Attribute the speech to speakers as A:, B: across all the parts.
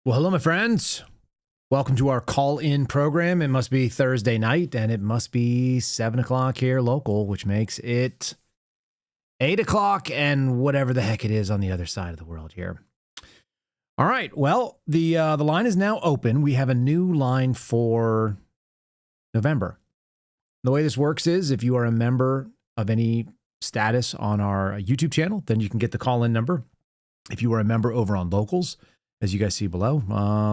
A: Well, hello, my friends. Welcome to our call-in program. It must be Thursday night, and it must be 7 o'clock here local, which makes it 8 o'clock and whatever the heck it is on the other side of the world here. All right. Well, the line is now open. We have a new line for November. The way this works is if you are a member of any status on our YouTube channel, then you can get the call-in number. If you are a member over on Locals, as you guys see below,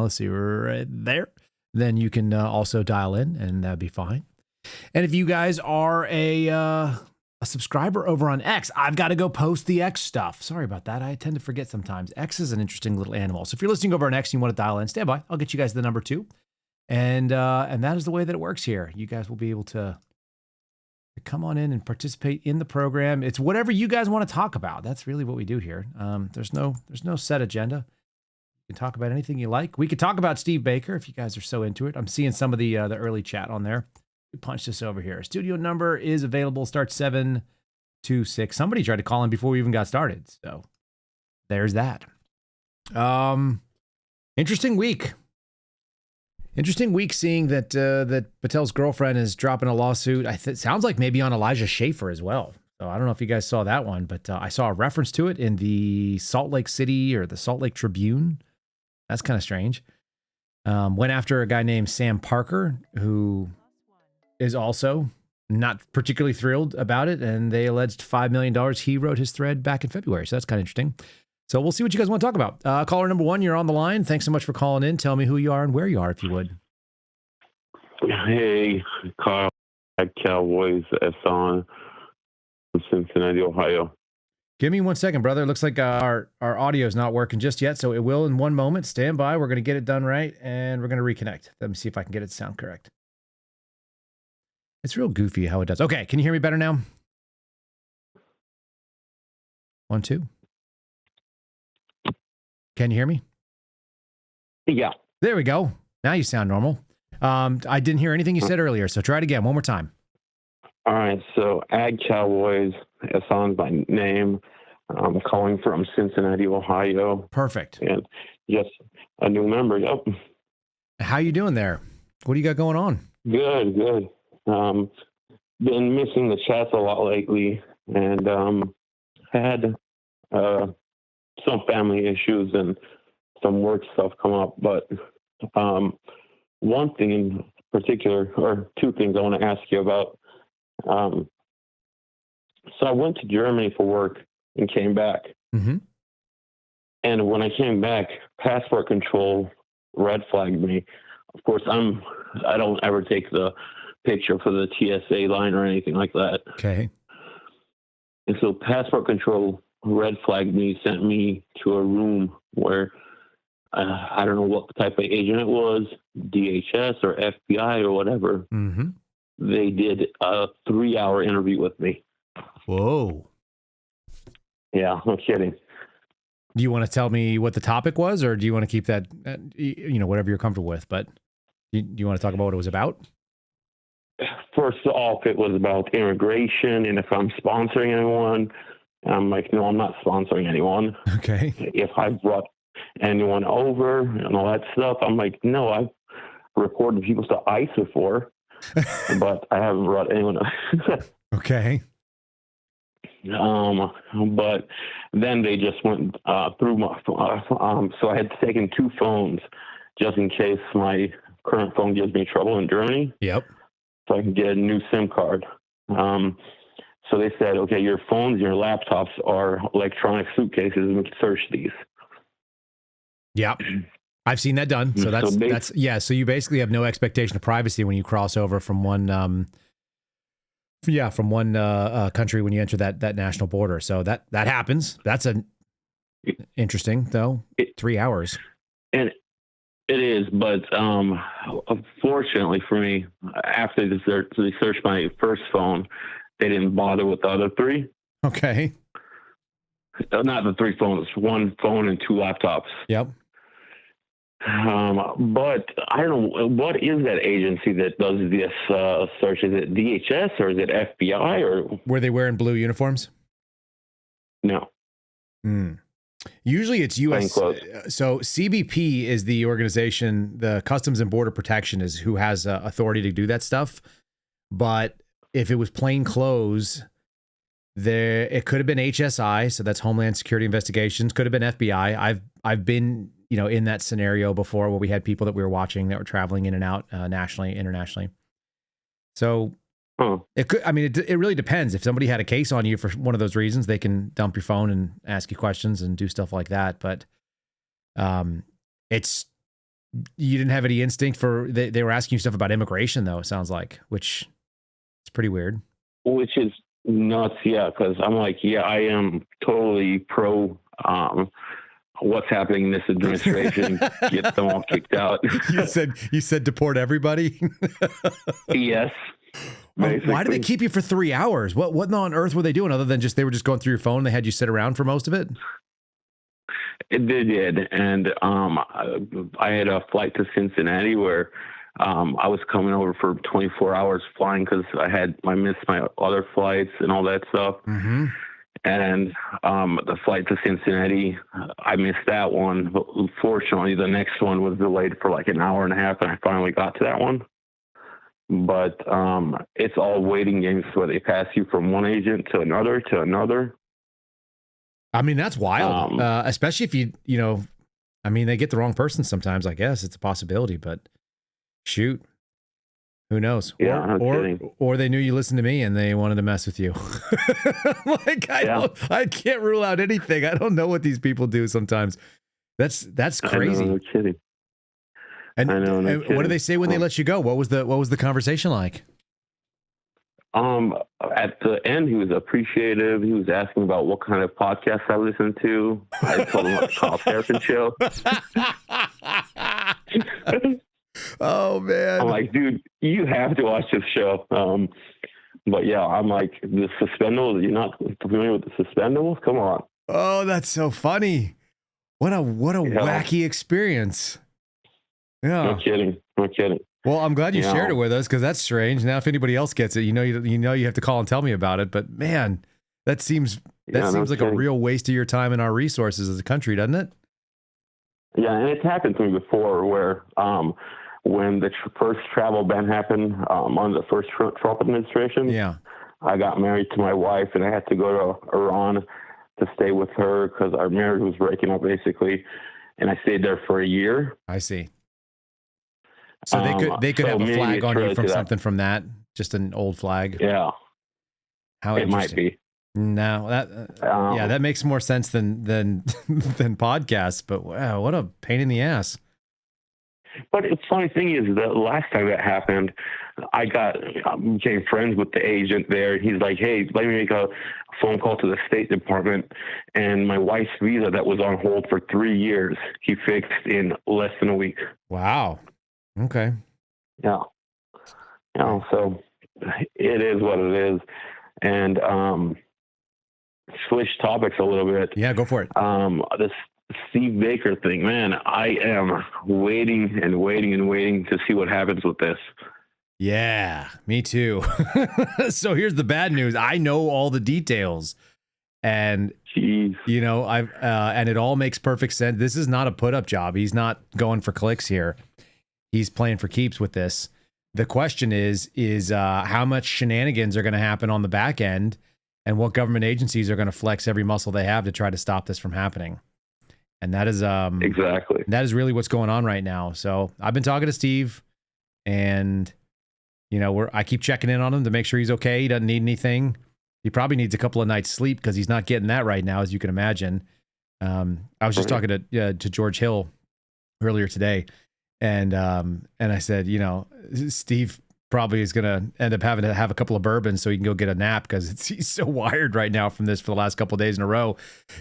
A: let's see, right there, then you can also dial in, and that'd be fine. And if you guys are a subscriber over on X, I've got to go post the X stuff. Sorry about that. I tend to forget sometimes. X is an interesting little animal. So if you're listening over on X and you want to dial in, stand by. I'll get you guys the number too. And that is the way that it works here. You guys will be able to come on in and participate in the program. It's whatever you guys want to talk about. That's really what we do here. There's no set agenda. You can talk about anything you like. We could talk about Steve Baker if you guys are so into it. I'm seeing some of the early chat on there. We punch this over here. Studio number is available. Starts 726. Somebody tried to call in before we even got started. So there's that. Interesting week. Interesting week seeing that that Patel's girlfriend is dropping a lawsuit. It sounds like maybe on Elijah Schaffer as well. So I don't know if you guys saw that one, but I saw a reference to it in the Salt Lake City or the Salt Lake Tribune. That's kind of strange. Went after a guy named Sam Parker, who is also not particularly thrilled about it. And they alleged $5 million. He wrote his thread back in February. So that's kind of interesting. So we'll see what you guys want to talk about. Caller number one, you're on the line. Thanks so much for calling in. Tell me who you are and where you are, if you would.
B: Hey, Carl, Cowboys, Esson, Cincinnati, Ohio.
A: Give me 1 second, brother. It looks like our audio is not working just yet, so it will in one moment. Stand by. We're going to get it done right, and we're going to reconnect. Let me see if I can get it to sound correct. It's real goofy how it does. Okay, can you hear me better now? 1, 2. Can you hear me?
B: Yeah.
A: There we go. Now you sound normal. I didn't hear anything you said earlier, so try it again. One more time.
B: All right, so Ag Cowboys, Esson's my name. I'm calling from Cincinnati, Ohio.
A: Perfect.
B: And yes, a new member. Yep.
A: How you doing there? What do you got going on?
B: Good. Been missing the chats a lot lately, and had some family issues and some work stuff come up. But one thing in particular, or two things I want to ask you about. So I went to Germany for work and came back.
A: Mm-hmm.
B: And when I came back, passport control red flagged me. Of course, I don't ever take the picture for the TSA line or anything like that.
A: Okay.
B: And so passport control red flagged me, sent me to a room where I don't know what type of agent it was, DHS or FBI or whatever.
A: Mm-hmm.
B: They did a 3-hour interview with me.
A: Whoa.
B: Yeah, I'm kidding.
A: Do you want to tell me what the topic was, or do you want to keep that, whatever you're comfortable with? But do you want to talk about what it was about?
B: First off, it was about immigration and if I'm sponsoring anyone. I'm like, no, I'm not sponsoring anyone.
A: Okay.
B: If I brought anyone over and all that stuff, I'm like, no, I've reported people to ICE before, but I haven't brought anyone.
A: Okay.
B: But then they just went through my so I had taken 2 phones just in case my current phone gives me trouble in Germany.
A: Yep.
B: So I can get a new SIM card. So they said, okay, your phones and your laptops are electronic suitcases, and we can search these.
A: Yep. I've seen that done. So so you basically have no expectation of privacy when you cross over from one country when you enter that national border. So that happens. That's interesting though. 3 hours.
B: And it is, but unfortunately for me, after they searched my first phone, they didn't bother with the other 3.
A: Okay.
B: Not the 3 phones, 1 phone and 2 laptops.
A: Yep.
B: But I don't know, what is that agency that does this search? Is it DHS or is it FBI or?
A: Were they wearing blue uniforms?
B: No.
A: Usually it's U.S.
B: plainclothes.
A: So CBP is the organization, the Customs and Border Protection is who has authority to do that stuff. But if it was plain clothes, it could have been HSI, so that's Homeland Security Investigations. Could have been FBI. I've been in that scenario before where we had people that we were watching that were traveling in and out nationally, internationally. So it could. I mean, it really depends. If somebody had a case on you for one of those reasons, they can dump your phone and ask you questions and do stuff like that. But you didn't have any instinct for. They were asking you stuff about immigration, though. It sounds like, which is pretty weird.
B: Which is nuts, yeah. Because I'm like, yeah, I am totally pro. What's happening in this administration? Get them all kicked out.
A: You said deport everybody.
B: Yes.
A: Why did they keep you for 3 hours? What on earth were they doing other than they were just going through your phone? And they had you sit around for most of it.
B: They did, and I had a flight to Cincinnati where I was coming over for 24 hours flying because I missed my other flights and all that stuff.
A: Mm-hmm.
B: And the flight to Cincinnati, I missed that one. But fortunately, the next one was delayed for like an hour and a half, and I finally got to that one. But it's all waiting games where they pass you from one agent to another.
A: I mean, that's wild, especially if they get the wrong person sometimes, I guess. It's a possibility, but shoot. Who knows?
B: Yeah,
A: or they knew you listened to me and they wanted to mess with you. I can't rule out anything. I don't know what these people do sometimes. That's crazy.
B: I know, no kidding.
A: And, what do they say when they let you go? What was the conversation like?
B: At the end, he was appreciative. He was asking about what kind of podcast I listened to. I told him about the Carl Terrapin show.
A: Oh man!
B: I'm like, dude, you have to watch this show. But yeah, I'm like, the Suspendables. You're not familiar with the Suspendables? Come on.
A: Oh, that's so funny. What a wacky experience. Yeah.
B: No kidding.
A: Well, I'm glad you shared it with us because that's strange. Now, if anybody else gets it, you have to call and tell me about it. But man, that seems like a real waste of your time and our resources as a country, doesn't it?
B: Yeah, and it's happened to me before where when the first travel ban happened under the first Trump administration, I got married to my wife and I had to go to Iran to stay with her because our marriage was breaking up basically, and I stayed there for a year.
A: I see. So they could have a flag on you from something from that, just an old flag.
B: Yeah.
A: How
B: it might be.
A: No, that makes more sense than podcasts. But wow, what a pain in the ass.
B: But the funny thing is, the last time that happened, I became friends with the agent there. He's like, "Hey, let me make a phone call to the State Department." And my wife's visa that was on hold for 3 years, he fixed in less than a week.
A: Wow. Okay.
B: Yeah. So it is what it is. And switch topics a little bit.
A: Yeah, go for it.
B: This Steve Baker thing, man, I am waiting to see what happens with this.
A: Yeah, me too. So here's the bad news. I know all the details. And, I've and it all makes perfect sense. This is not a put-up job. He's not going for clicks here. He's playing for keeps with this. The question is how much shenanigans are going to happen on the back end and what government agencies are going to flex every muscle they have to try to stop this from happening. And that is
B: exactly.
A: That is really what's going on right now. So I've been talking to Steve and, I keep checking in on him to make sure he's okay. He doesn't need anything. He probably needs a couple of nights sleep because he's not getting that right now, as you can imagine. I was just talking to George Hill earlier today. And I said, Steve probably is going to end up having to have a couple of bourbons so he can go get a nap because he's so wired right now from this for the last couple of days in a row.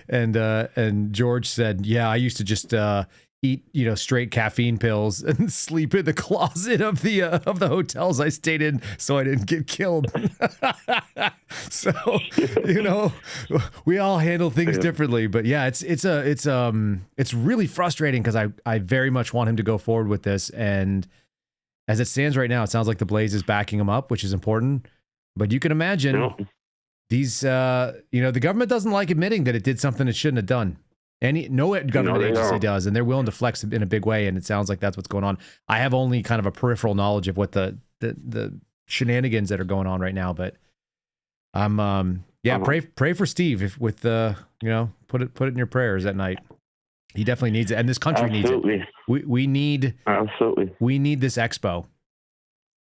A: And George said, yeah, I used to just eat, straight caffeine pills and sleep in the closet of the hotels I stayed in so I didn't get killed. So, we all handle things differently, but yeah, it's really frustrating because I very much want him to go forward with this. And as it stands right now, it sounds like the Blaze is backing him up, which is important, but you can imagine these, the government doesn't like admitting that it did something it shouldn't have done. No government
B: they
A: agency
B: don't.
A: does, and they're willing to flex in a big way, and it sounds like that's what's going on. I have only kind of a peripheral knowledge of what the shenanigans that are going on right now, but I'm pray for Steve if with put it in your prayers at night. He definitely needs it, and this country needs it. We need this expo,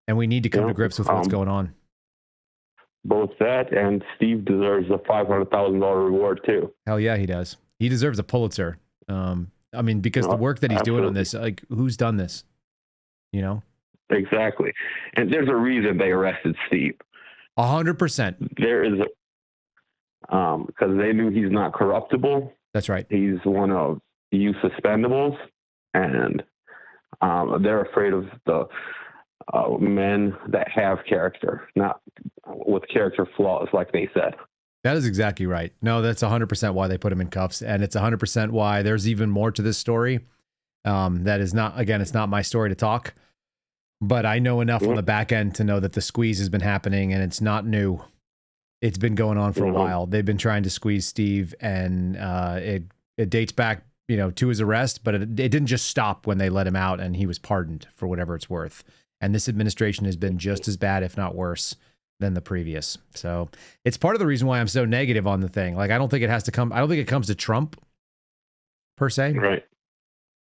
A: and we need to come to grips with what's going on.
B: Both that and Steve deserves a $500,000 reward too.
A: Hell yeah, he does. He deserves a Pulitzer. I mean, because the work that he's doing on this, like, who's done this? You know?
B: Exactly. And there's a reason they arrested Steve.
A: 100%.
B: There is because they knew he's not corruptible.
A: That's right.
B: He's one of the suspendables, and they're afraid of the men that have character, not with character flaws, like they said.
A: That is exactly right. No, that's 100% why they put him in cuffs, and it's 100% why there's even more to this story. That is not, again, it's not my story to talk, but I know enough on the back end to know that the squeeze has been happening, and it's not new. It's been going on for a while. They've been trying to squeeze Steve, and it dates back, to his arrest, but it didn't just stop when they let him out and he was pardoned for whatever it's worth. And this administration has been just as bad, if not worse, than the previous. So it's part of the reason why I'm so negative on the thing. Like, I don't think it comes to Trump per se.
B: Right.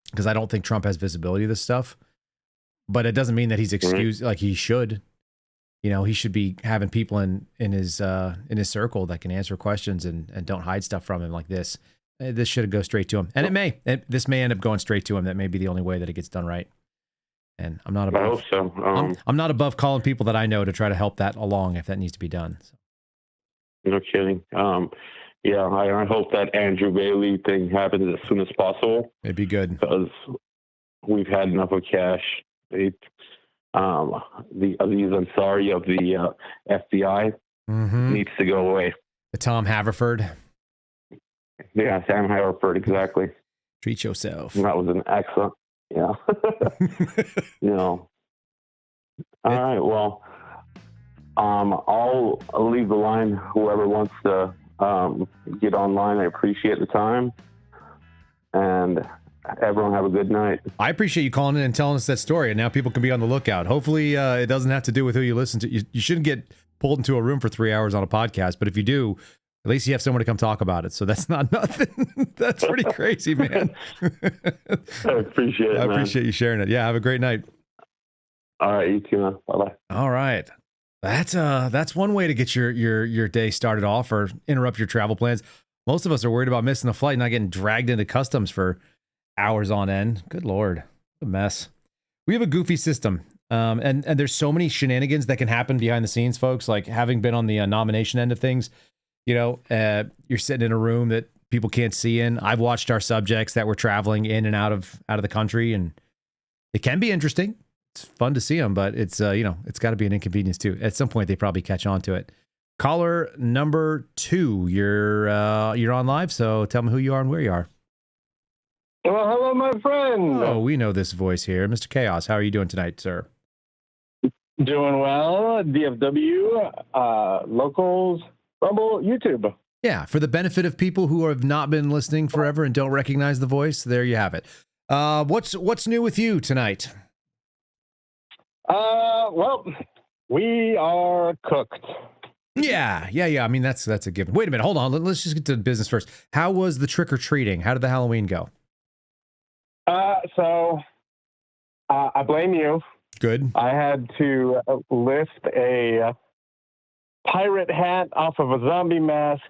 A: Because I don't think Trump has visibility of this stuff. But it doesn't mean that he's excused, like he should. He should be having people in his circle that can answer questions and don't hide stuff from him like this. This should go straight to him. And this may end up going straight to him. That may be the only way that it gets done right. And I'm not above.
B: I hope so.
A: I'm not above calling people that I know to try to help that along if that needs to be done. So.
B: No kidding. I hope that Andrew Bailey thing happens as soon as possible.
A: It'd be good
B: because we've had enough of cash. The Aziz Ansari of the FBI needs to go away.
A: The Tom Haverford.
B: Yeah, Sam Haverford, exactly.
A: Treat yourself.
B: And that was an excellent. Yeah. All right. Well, I'll leave the line. Whoever wants to get online, I appreciate the time. And everyone have a good night.
A: I appreciate you calling in and telling us that story. And now people can be on the lookout. Hopefully it doesn't have to do with who you listen to. You shouldn't get pulled into a room for 3 hours on a podcast. But if you do, at least you have someone to come talk about it. So that's not nothing. That's pretty crazy, man.
B: I appreciate it.
A: I appreciate you sharing it. Yeah. Have a great night.
B: All right. You too, man. Bye-bye.
A: All right. That's one way to get your day started off or interrupt your travel plans. Most of us are worried about missing a flight, not getting dragged into customs for hours on end. Good Lord. A mess. We have a goofy system. And there's so many shenanigans that can happen behind the scenes, folks. Like, having been on the nomination end of things, you're sitting in a room that people can't see in. I've watched our subjects that were traveling in and out of the country, and it can be interesting. It's fun to see them, but it's it's got to be an inconvenience too. At some point, they probably catch on to it. Caller number 2, you're on live, so tell me who you are and where you are.
C: Well, hello, my friend.
A: Oh, we know this voice here, Mr. Chaos. How are you doing tonight, sir?
C: Doing well. DFW, locals, Rumble, YouTube.
A: Yeah, for the benefit of people who have not been listening forever and don't recognize the voice, there you have it. What's new with you tonight?
C: Well, we are cooked.
A: Yeah. I mean, that's a given. Wait a minute, hold on. Let's just get to business first. How was the trick or treating? How did the Halloween go?
C: So I blame you.
A: Good.
C: I had to lift a pirate hat off of a zombie mask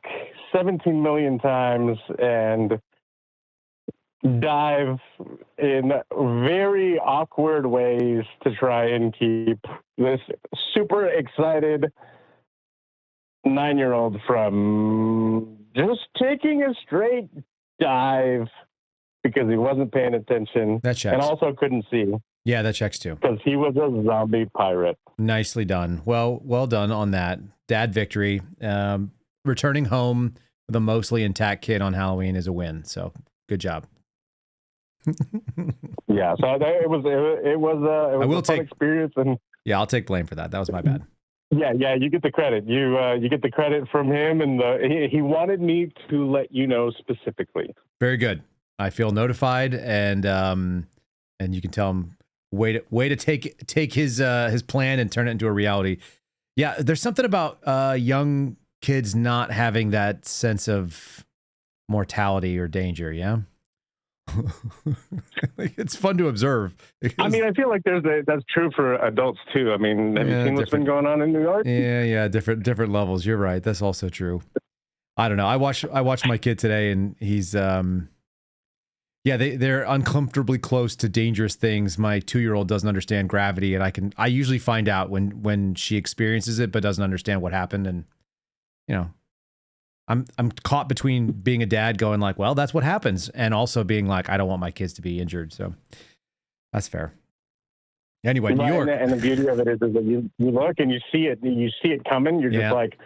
C: 17 million times and dive in very awkward ways to try and keep this super excited 9-year-old from just taking a straight dive because he wasn't paying attention.
A: That checks.
C: And also couldn't see.
A: Yeah, that checks too.
C: Because he was a zombie pirate.
A: Nicely done. Well done on that. Dad victory. Returning home with a mostly intact kid on Halloween is a win. So good job.
C: Yeah, so it was a fun experience. And
A: yeah, I'll take blame for that. That was my bad.
C: Yeah, you get the credit. You get the credit from him, and he wanted me to let you know specifically.
A: Very good. I feel notified, and you can tell him way to take his plan and turn it into a reality. Yeah, there's something about young kids not having that sense of mortality or danger. Yeah. It's fun to observe.
C: I mean, I feel like that's true for adults too. I mean, have you seen what's been going on in New York?
A: Yeah, different levels. You're right. That's also true. I don't know. I watched my kid today, and he's they're uncomfortably close to dangerous things. My 2-year-old doesn't understand gravity, and I usually find out when she experiences it but doesn't understand what happened, and you know. I'm caught between being a dad going like, well, that's what happens, and also being like, I don't want my kids to be injured. So that's fair. Anyway, New York.
C: And the beauty of it is that you look and you see it coming. You're just like,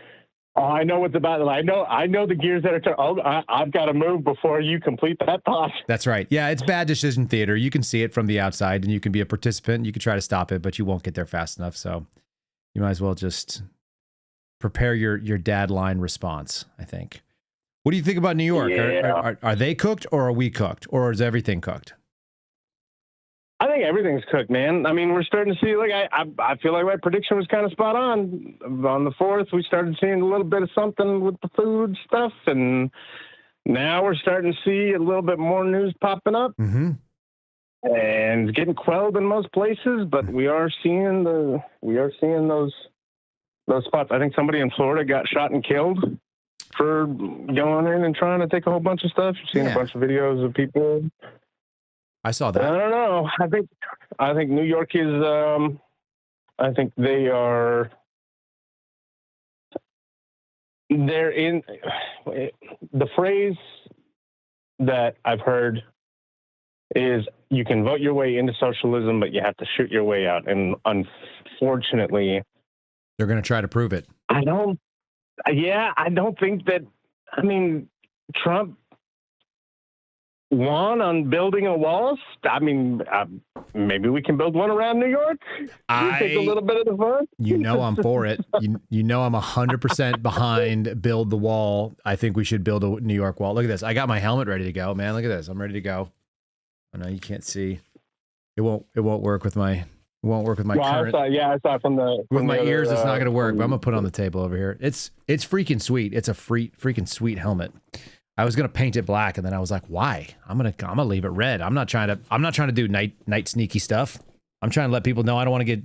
C: oh, I know what's about. I know the gears that are turning. Oh, I've got to move before you complete that thought.
A: That's right. Yeah, it's bad decision theater. You can see it from the outside, and you can be a participant. You can try to stop it, but you won't get there fast enough. So you might as well just prepare your dad line response, I think. What do you think about New York?
C: Yeah.
A: Are they cooked, or are we cooked, or is everything cooked?
C: I think everything's cooked, man. I mean, we're starting to see, like, I feel like my prediction was kind of spot on. On the 4th, we started seeing a little bit of something with the food stuff, and now we're starting to see a little bit more news popping up.
A: Mm-hmm.
C: And it's getting quelled in most places, but we are seeing those spots. I think somebody in Florida got shot and killed for going in and trying to take a whole bunch of stuff. You've seen a bunch of videos of people.
A: I saw that.
C: I don't know. I think New York is. I think they are. They're in the phrase that I've heard is you can vote your way into socialism, but you have to shoot your way out. And unfortunately,
A: they're going to try to prove it.
C: I don't think that. I mean, Trump won on building a wall. I mean, maybe we can build one around New York. Take a little bit of the fun.
A: You know, I'm for it. You know, I'm 100% behind build the wall. I think we should build a New York wall. Look at this. I got my helmet ready to go, man. Look at this. I'm ready to go. I know you can't see. It won't work with my. It won't work with my current.
C: I saw from the.
A: With my ears, it's not going to work. But I'm gonna put it on the table over here. It's freaking sweet. It's a freaking sweet helmet. I was gonna paint it black, and then I was like, why? I'm gonna leave it red. I'm not trying to do night sneaky stuff. I'm trying to let people know I don't want to get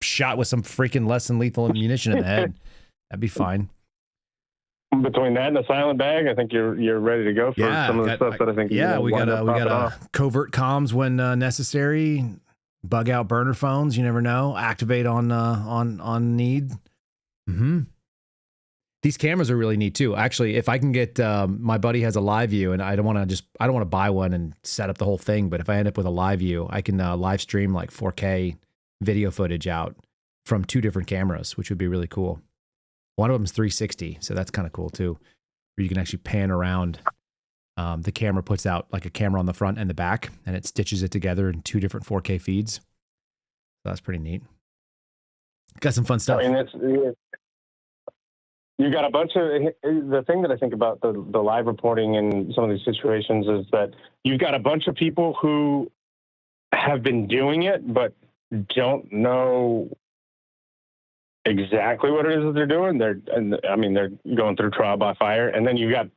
A: shot with some freaking less than lethal ammunition in the head. That'd be fine.
C: Between that and the silent bag, I think you're ready to go for some of the stuff that I think.
A: Yeah, we got covert comms when necessary. Bug out burner phones. You never know. Activate on need. Mm-hmm. These cameras are really neat too. Actually, if I can get, my buddy has a live view, and I don't want to buy one and set up the whole thing. But if I end up with a live view, I can live stream like 4K video footage out from 2 different cameras, which would be really cool. One of them is 360, so that's kind of cool too. Where you can actually pan around. The camera puts out like a camera on the front and the back, and it stitches it together in 2 different 4K feeds. So that's pretty neat. Got some fun stuff.
C: I mean, you got a bunch of, the thing that I think about the live reporting in some of these situations is that you've got a bunch of people who have been doing it, but don't know exactly what it is that they're doing. They're going through trial by fire. And then you've got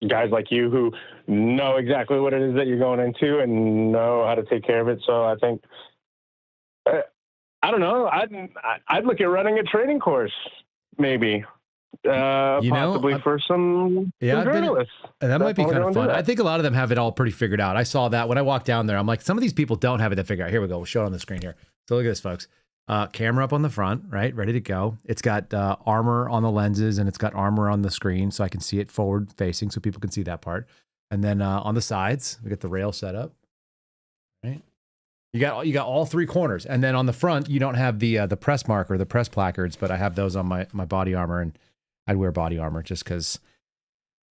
C: guys like you who know exactly what it is that you're going into and know how to take care of it. So I think, I don't know. I'd look at running a training course, maybe. Possibly for some journalists.
A: That might be kind of fun. I think a lot of them have it all pretty figured out. I saw that when I walked down there. I'm like, some of these people don't have it figured out. Here we go. We'll show it on the screen here. So look at this, folks. Camera up on the front, right? Ready to go. It's got armor on the lenses, and it's got armor on the screen, so I can see it forward facing, so people can see that part. And then on the sides, we got the rail set up. Right. You got all 3 corners, and then on the front, you don't have the press marker, the press placards, but I have those on my body armor, and I'd wear body armor just because,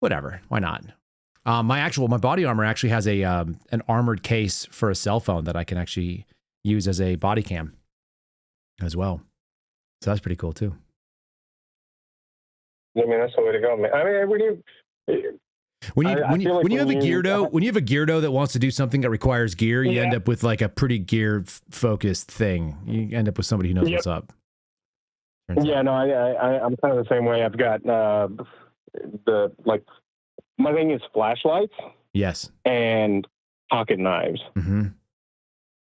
A: whatever, why not? My body armor actually has an armored case for a cell phone that I can actually use as a body cam as well. So that's pretty cool too.
C: I mean, that's the way to go, man. I mean,
A: When you
C: I
A: when you
C: feel like
A: when you have a
C: when you-
A: Geardo, when you have a Geardo that wants to do something that requires gear, you end up with like a pretty gear focused thing. You end up with somebody who knows what's up.
C: Yeah, no, I'm kind of the same way. I've got my thing is flashlights.
A: Yes.
C: And pocket knives.
A: Mm-hmm.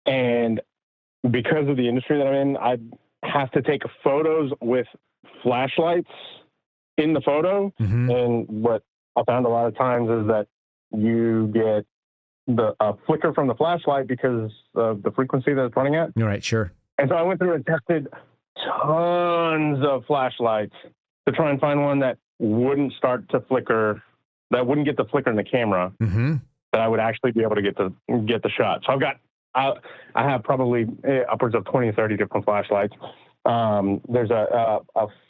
C: And because of the industry that I'm in, I have to take photos with flashlights in the photo.
A: Mm-hmm.
C: And what I found a lot of times is that you get the flicker from the flashlight because of the frequency that it's running at.
A: All right, sure.
C: And so I went through and tested tons of flashlights to try and find one that wouldn't start to flicker, that wouldn't get the flicker in the camera,
A: Mm-hmm.
C: that I would actually be able to get the shot. So I have probably upwards of 20, 30 different flashlights. There's a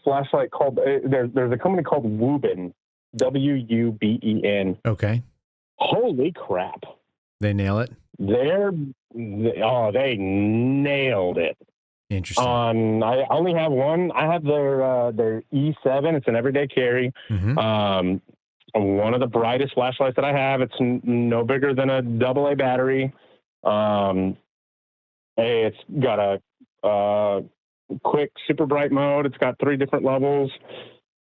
C: flashlight called, there's a company called Wuben, WUBEN.
A: Okay.
C: Holy crap.
A: They nail it.
C: They nailed it.
A: Interesting.
C: I only have one. I have their E7. It's an everyday carry.
A: Mm-hmm.
C: One of the brightest flashlights that I have. It's no bigger than a AA battery. It's got a quick super bright mode. It's got 3 different levels.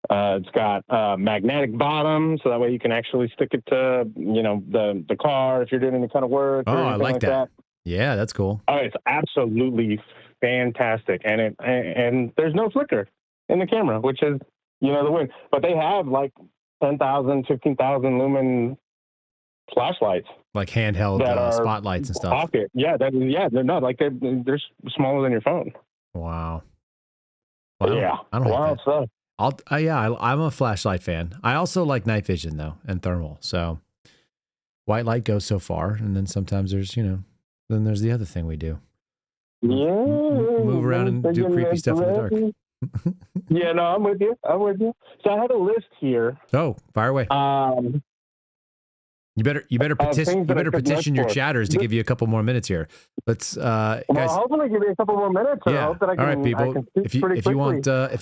C: It's got a magnetic bottom, so that way you can actually stick it to the car if you're doing any kind of work.
A: Oh,
C: or
A: I like that. Yeah, that's cool.
C: Oh, it's absolutely fantastic, and there's no flicker in the camera, which is the win. But they have like 10,000, 15,000 lumen flashlights,
A: like handheld spotlights and stuff.
C: Pocket, they're not like they're smaller than your phone.
A: Wow. Well,
C: Yeah,
A: I don't
C: wild stuff.
A: I'm a flashlight fan. I also like night vision though, and thermal. So white light goes so far, and then sometimes there's then there's the other thing we do.
C: Yeah,
A: move around and do creepy stuff in the dark.
C: Yeah, no, I'm with you. So I had a list here.
A: Oh, fire away. You better petition your chatters to give you a couple more minutes here. Let's guys.
C: Hopefully give me a couple more minutes.
A: Yeah.
C: I hope that I can,
A: all right, people. If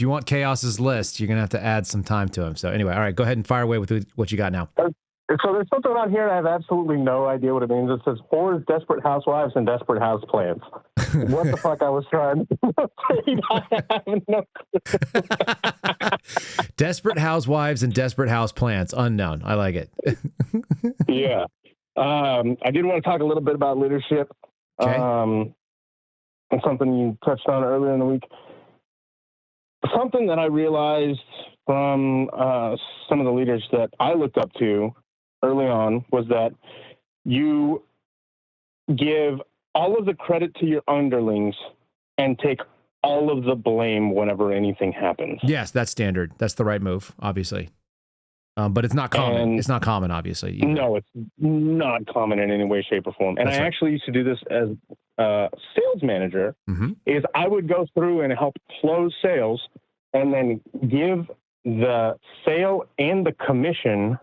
A: you want Chaos's list, you're gonna have to add some time to him. So anyway, all right, go ahead and fire away with what you got now.
C: So there's something on here, and I have absolutely no idea what it means. It says Whores, Desperate Housewives, and Desperate House Plans. What the fuck I was trying to say?
A: Desperate Housewives and Desperate House Plants. Unknown. I like it.
C: Yeah. I did want to talk a little bit about leadership.
A: Okay.
C: And something you touched on earlier in the week. Something that I realized from some of the leaders that I looked up to early on was that you give all of the credit to your underlings and take all of the blame whenever anything happens.
A: Yes, that's standard. That's the right move, obviously. But it's not common. It's not common, obviously. Either.
C: No, it's not common in any way, shape, or form. And I actually used to do this as a sales manager.
A: Mm-hmm.
C: Is I would go through and help close sales and then give the sale and the commission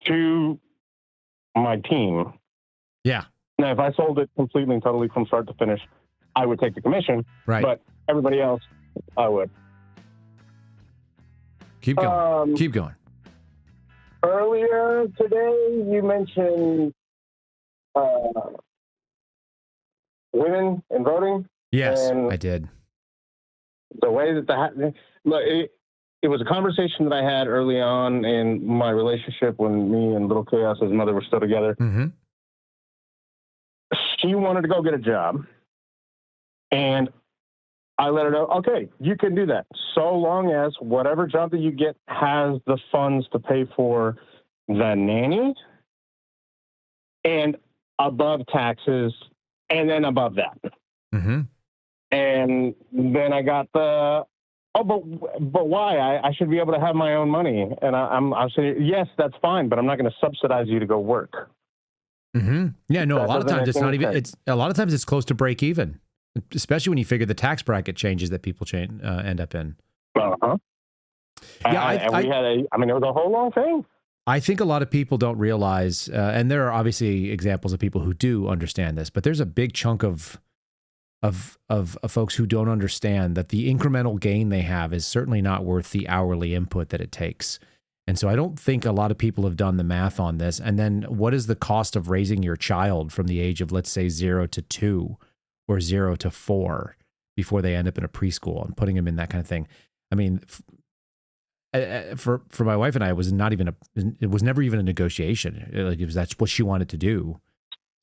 C: to my team.
A: Yeah.
C: Now, if I sold it completely and totally from start to finish, I would take the commission.
A: Right.
C: But everybody else, I would.
A: Keep going. Keep going.
C: Earlier today, you mentioned women in voting.
A: Yes, I did.
C: The way that it was a conversation that I had early on in my relationship when me and Little Chaos's mother were still together.
A: Mm-hmm.
C: She wanted to go get a job, and I let her know, okay, you can do that so long as whatever job that you get has the funds to pay for the nanny and above taxes and then above that.
A: Mm-hmm.
C: And then I got but why? I should be able to have my own money. And I'm saying, yes, that's fine, but I'm not going to subsidize you to go work.
A: Mm-hmm. Yeah, no, a lot of times it's not even,
C: sense.
A: a lot of times it's close to break even, especially when you figure the tax bracket changes that people end up in.
C: Uh-huh.
A: Yeah,
C: it was a whole long thing.
A: I think a lot of people don't realize, and there are obviously examples of people who do understand this, but there's a big chunk of of folks who don't understand that the incremental gain they have is certainly not worth the hourly input that it takes. And so I don't think a lot of people have done the math on this. And then what is the cost of raising your child from the age of, let's say, 0 to 2 or 0 to 4 before they end up in a preschool and putting them in that kind of thing? I mean, for my wife and I, it was never even a negotiation. That's what she wanted to do.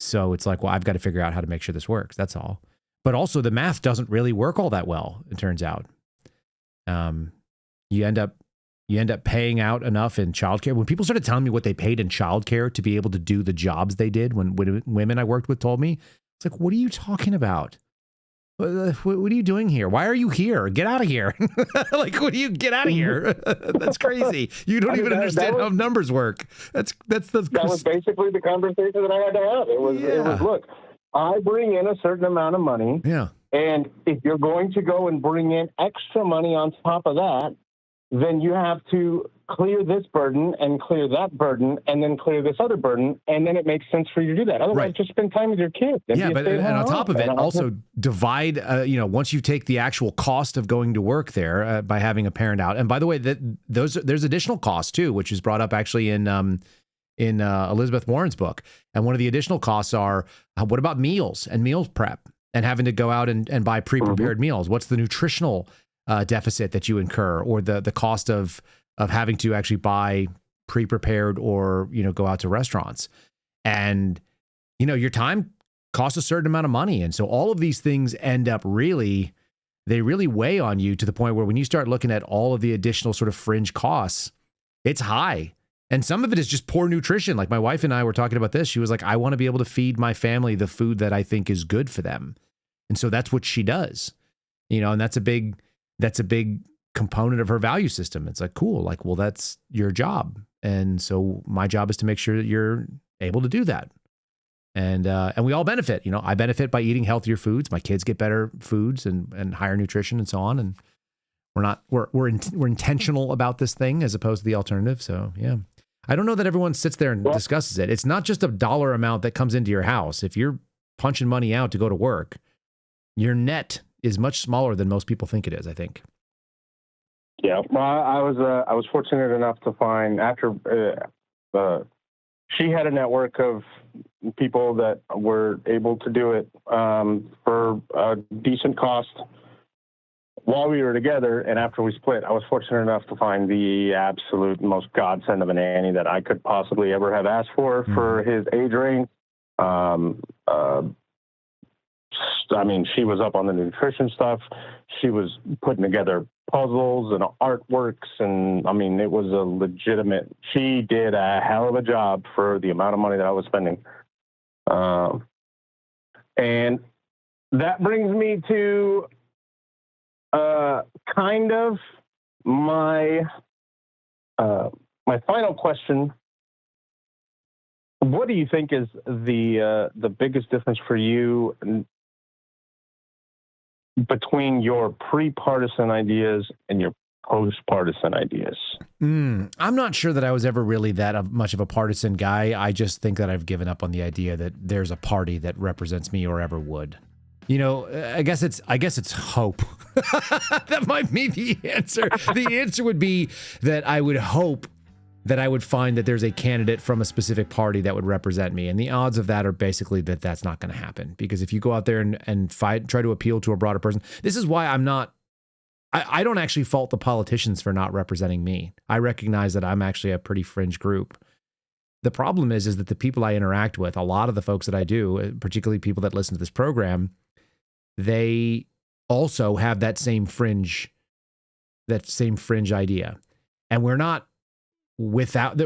A: So it's like, well, I've got to figure out how to make sure this works. That's all. But also the math doesn't really work all that well, it turns out. You end up paying out enough in childcare. When people started telling me what they paid in childcare to be able to do the jobs they did, when women I worked with told me, it's like, what are you talking about? What are you doing here? Why are you here? Get out of here. Like, what do you get out of here? That's crazy. You don't even understand how numbers work. That
C: was basically the conversation that I had to have. It was, look, I bring in a certain amount of money.
A: Yeah.
C: And if you're going to go and bring in extra money on top of that, then you have to clear this burden and clear that burden and then clear this other burden. And then it makes sense for you to do that. Otherwise, just spend time with your kids.
A: Yeah, but and on top of it, also divide, once you take the actual cost of going to work there by having a parent out. And by the way, there's additional costs too, which is brought up actually in Elizabeth Warren's book. And one of the additional costs are, what about meals and meal prep and having to go out and buy pre-prepared meals? What's the nutritional deficit that you incur, or the cost of having to actually buy pre-prepared or, go out to restaurants? And, your time costs a certain amount of money. And so all of these things end up they really weigh on you to the point where when you start looking at all of the additional sort of fringe costs, it's high. And some of it is just poor nutrition. Like my wife and I were talking about this. She was like, I want to be able to feed my family the food that I think is good for them. And so that's what she does, and that's a big component of her value system. It's like, cool. Like, well, that's your job. And so my job is to make sure that you're able to do that. And we all benefit. I benefit by eating healthier foods. My kids get better foods and higher nutrition and so on. And we're intentional about this thing as opposed to the alternative. So yeah, I don't know that everyone sits there and discusses it. It's not just a dollar amount that comes into your house. If you're punching money out to go to work, your net is much smaller than most people think it is, I think.
C: Yeah, well, I was fortunate enough to find after she had a network of people that were able to do it for a decent cost while we were together, and after we split, I was fortunate enough to find the absolute most godsend of a nanny that I could possibly ever have asked for his age range. I mean, she was up on the nutrition stuff. She was putting together puzzles and artworks. And I mean, it was a legitimate, she did a hell of a job for the amount of money that I was spending. And that brings me to kind of my final question. What do you think is the biggest difference for you between your pre-partisan ideas and your post-partisan ideas?
A: I'm not sure that I was ever really that much of a partisan guy. I just think that I've given up on the idea that there's a party that represents me or ever would. I guess it's hope. That might be the answer. The answer would be that I would hope that I would find that there's a candidate from a specific party that would represent me. And the odds of that are basically that that's not going to happen. Because if you go out there and try to appeal to a broader person, this is why I don't actually fault the politicians for not representing me. I recognize that I'm actually a pretty fringe group. The problem is that the people I interact with, a lot of the folks that I do, particularly people that listen to this program, they also have that same fringe idea. And we're not without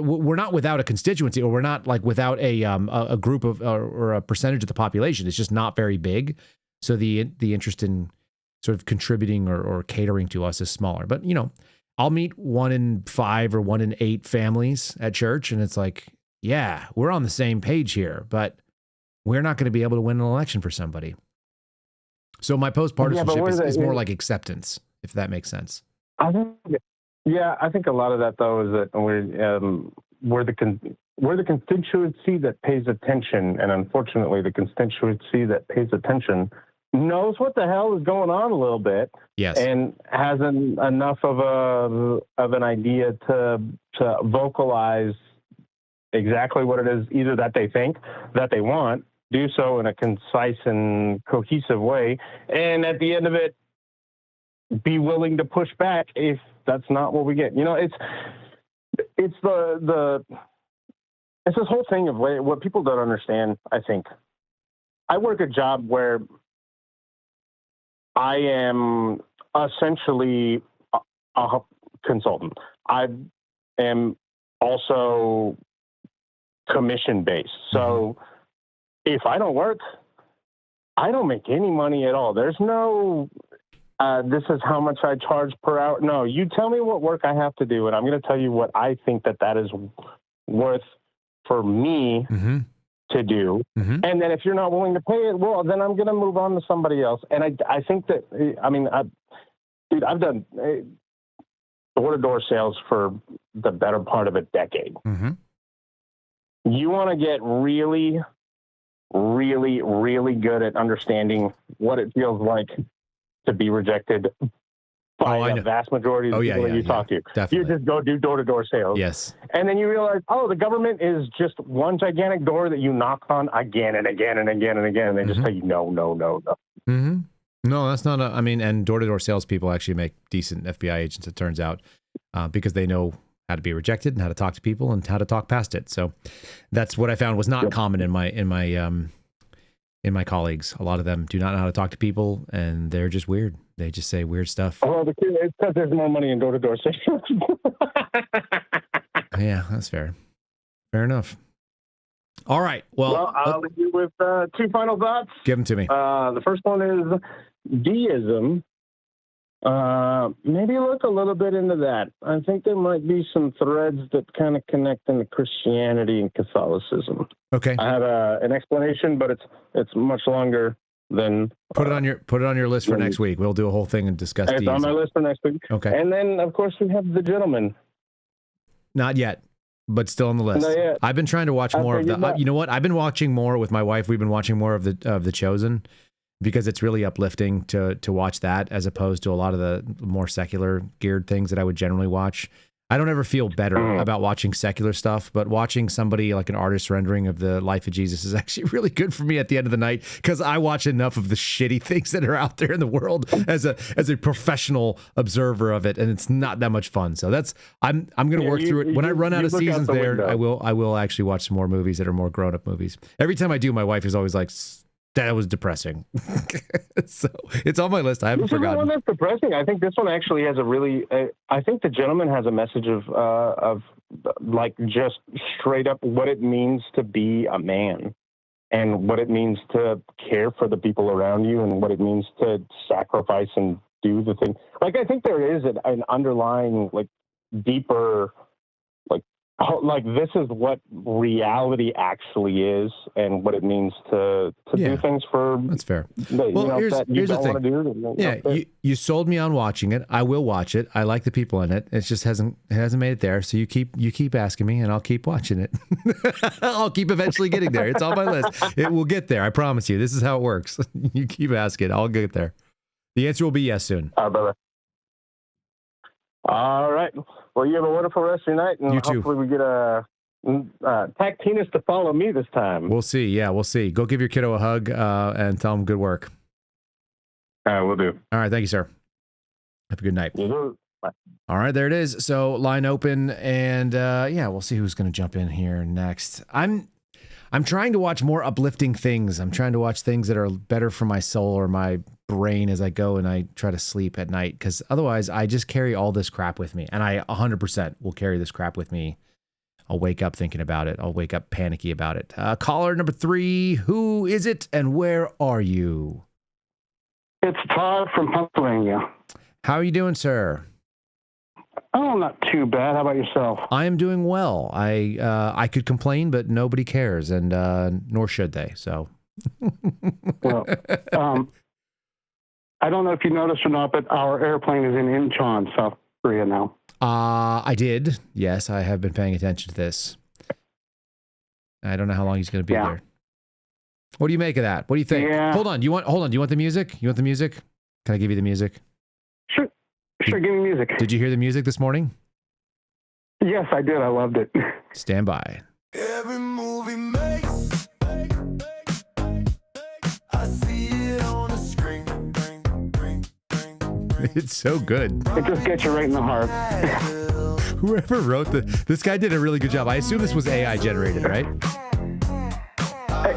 A: a constituency, or we're not like without a group of or a percentage of the population. It's just not very big. So the interest in sort of contributing or catering to us is smaller. But I'll meet 1 in 5 or 1 in 8 families at church, and it's like, yeah, we're on the same page here, but we're not going to be able to win an election for somebody. So my post-partisanship is more like acceptance, if that makes sense.
C: I think a lot of that though is that we're the constituency that pays attention, and unfortunately, the constituency that pays attention knows what the hell is going on a little bit,
A: Yes.
C: and has enough of an idea to vocalize exactly what it is, either that they think, that they want, do so in a concise and cohesive way, and at the end of it, be willing to push back if that's not what we get. You know, it's it's this whole thing of what people don't understand. I think I work a job where I am essentially a consultant. I am also commission based. So if I don't work, I don't make any money at all. There's no, this is how much I charge per hour. No, you tell me what work I have to do, and I'm going to tell you what I think that is worth for me to do. And then if you're not willing to pay it, well, then I'm going to move on to somebody else. And I think that, I mean, I've done door-to-door sales for the better part of a decade. You want to get really, really, really good at understanding what it feels like to be rejected by the vast majority of the people that you talk to.
A: Definitely.
C: You just go do door-to-door sales.
A: Yes.
C: And then you realize, oh, the government is just one gigantic door that you knock on again and again and again and again. And they just tell you, no, no, no, no.
A: No, that's not I mean, and door-to-door salespeople actually make decent FBI agents, it turns out, because they know how to be rejected and how to talk to people and how to talk past it. So that's what I found was not common in my colleagues. A lot of them do not know how to talk to people, and they're just weird. They just say weird stuff.
C: Well, it's because there's more money in door-to-door sales.
A: Yeah, that's fair. Fair enough. All right. Well,
C: I'll leave you with two final thoughts.
A: Give them to me.
C: The first one is deism. Maybe look a little bit into that. I think there might be some threads that kind of connect into Christianity and Catholicism.
A: Okay.
C: I have an explanation, but it's much longer than.
A: Put it on your list for next week. We'll do a whole thing and discuss.
C: It's on my list for next week.
A: Okay.
C: And then, of course, we have The Gentleman.
A: Not yet, but still on the list.
C: Not yet.
A: I've been trying to watch more of the. You know what? I've been watching more with my wife. We've been watching more of the Chosen, because it's really uplifting to watch that as opposed to a lot of the more secular geared things that I would generally watch. I don't ever feel better about watching secular stuff, but watching somebody like an artist rendering of the life of Jesus is actually really good for me at the end of the night, because I watch enough of the shitty things that are out there in the world as a professional observer of it, and it's not that much fun. So I'm going to work through it. When I run out of seasons there, I will actually watch some more movies that are more grown up movies. Every time I do, my wife is always like, that was depressing. So it's on my list. I haven't forgotten.
C: This is the one that's depressing. I think this one actually has a really. I think The Gentleman has a message of like just straight up what it means to be a man, and what it means to care for the people around you, and what it means to sacrifice and do the thing. Like, I think there is an underlying, like, deeper, like this is what reality actually is, and what it means to do things for.
A: That's fair. Well, here's the thing. You sold me on watching it. I will watch it. I like the people in it. It just hasn't made it there. So you keep asking me, and I'll keep watching it. I'll keep eventually getting there. It's on my list. It will get there. I promise you. This is how it works. You keep asking. I'll get there. The answer will be yes soon.
C: Brother. All right. Well, you have a wonderful rest of your night, and hopefully we get Tactinus to follow me this time.
A: We'll see. Yeah, we'll see. Go give your kiddo a hug and tell him good work.
C: We'll do.
A: All right. Thank you, sir. Have a good night.
C: Bye.
A: All right, there it is. So line open, and we'll see who's going to jump in here next. I'm trying to watch more uplifting things. I'm trying to watch things that are better for my soul or my brain as I go and I try to sleep at night, because otherwise I just carry all this crap with me, and I 100% will carry this crap with me. I'll wake up thinking about it. I'll wake up panicky about it. Caller number 3, who is it and where are you?
D: It's Todd from Pennsylvania.
A: How are you doing, sir?
D: Oh, not too bad. How about yourself?
A: I am doing well. I could complain, but nobody cares, and nor should they. So,
D: well, I don't know if you noticed or not, but our airplane is in Incheon, South Korea now.
A: I did. Yes, I have been paying attention to this. I don't know how long he's going to be there. What do you make of that? What do you think?
D: Yeah.
A: Hold on. Do you want the music? You want the music? Can I give you the music?
D: Sure, give me music.
A: Did you hear the music this morning?
D: Yes, I did. I loved it.
A: Stand by.
E: Every movie makes, I see it on the screen.
A: It's so good.
D: It just gets you right in the heart.
A: Whoever wrote this guy did a really good job. I assume this was AI generated, right?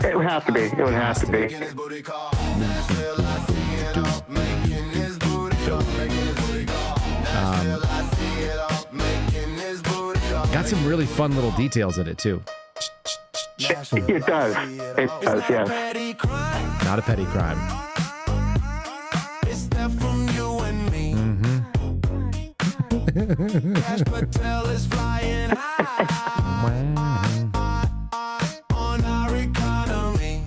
D: It would have to be. It would have to be.
A: Got some really fun little details in it too.
D: It does. It does, yes.
A: Not a petty crime.
E: It's that from you and me. Cash Patel is flying high on our economy.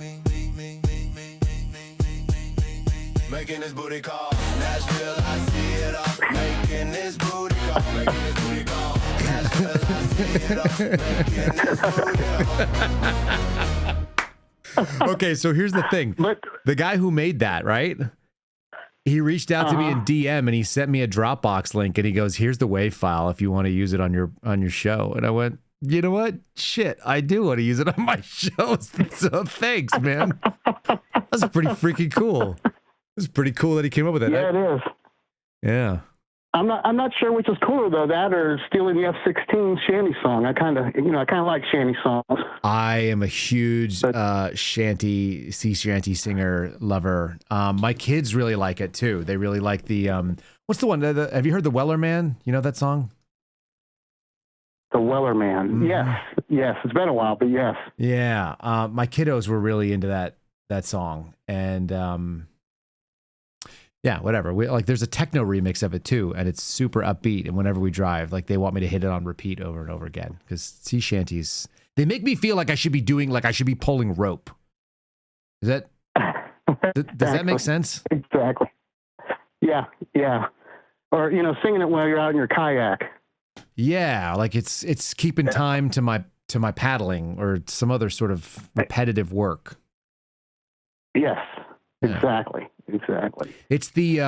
E: Making this booty call. Nashville, I see it all. Making this booty call. Making this booty call. Nashville, I see it all. Making this booty call.
A: Okay, so here's the thing. The guy who made that, right? He reached out to me in DM and he sent me a Dropbox link and he goes, "Here's the WAV file if you want to use it on your show." And I went, "You know what? Shit, I do want to use it on my show. So thanks, man." That's pretty freaking cool. It's pretty cool that he came up with that.
D: Yeah, it is.
A: Yeah.
D: I'm not sure which is cooler though, that or stealing the F-16 shanty song. I kind of like shanty songs.
A: I am a huge sea shanty singer lover. My kids really like it too. They really like the what's the one? Have you heard the Weller Man? You know that song?
D: The Weller Man.
A: Mm-hmm.
D: Yes. It's been a while, but yes.
A: Yeah. My kiddos were really into that song, and yeah, whatever. There's a techno remix of it too, and it's super upbeat. And whenever we drive, they want me to hit it on repeat over and over again because sea shanties, they make me feel like I should be pulling rope. Is that does that make sense?
D: Exactly. Yeah. Or singing it while you're out in your kayak.
A: Yeah, it's keeping time to my paddling or some other sort of repetitive work.
D: Yes.
A: Yeah.
D: Exactly.
A: It's the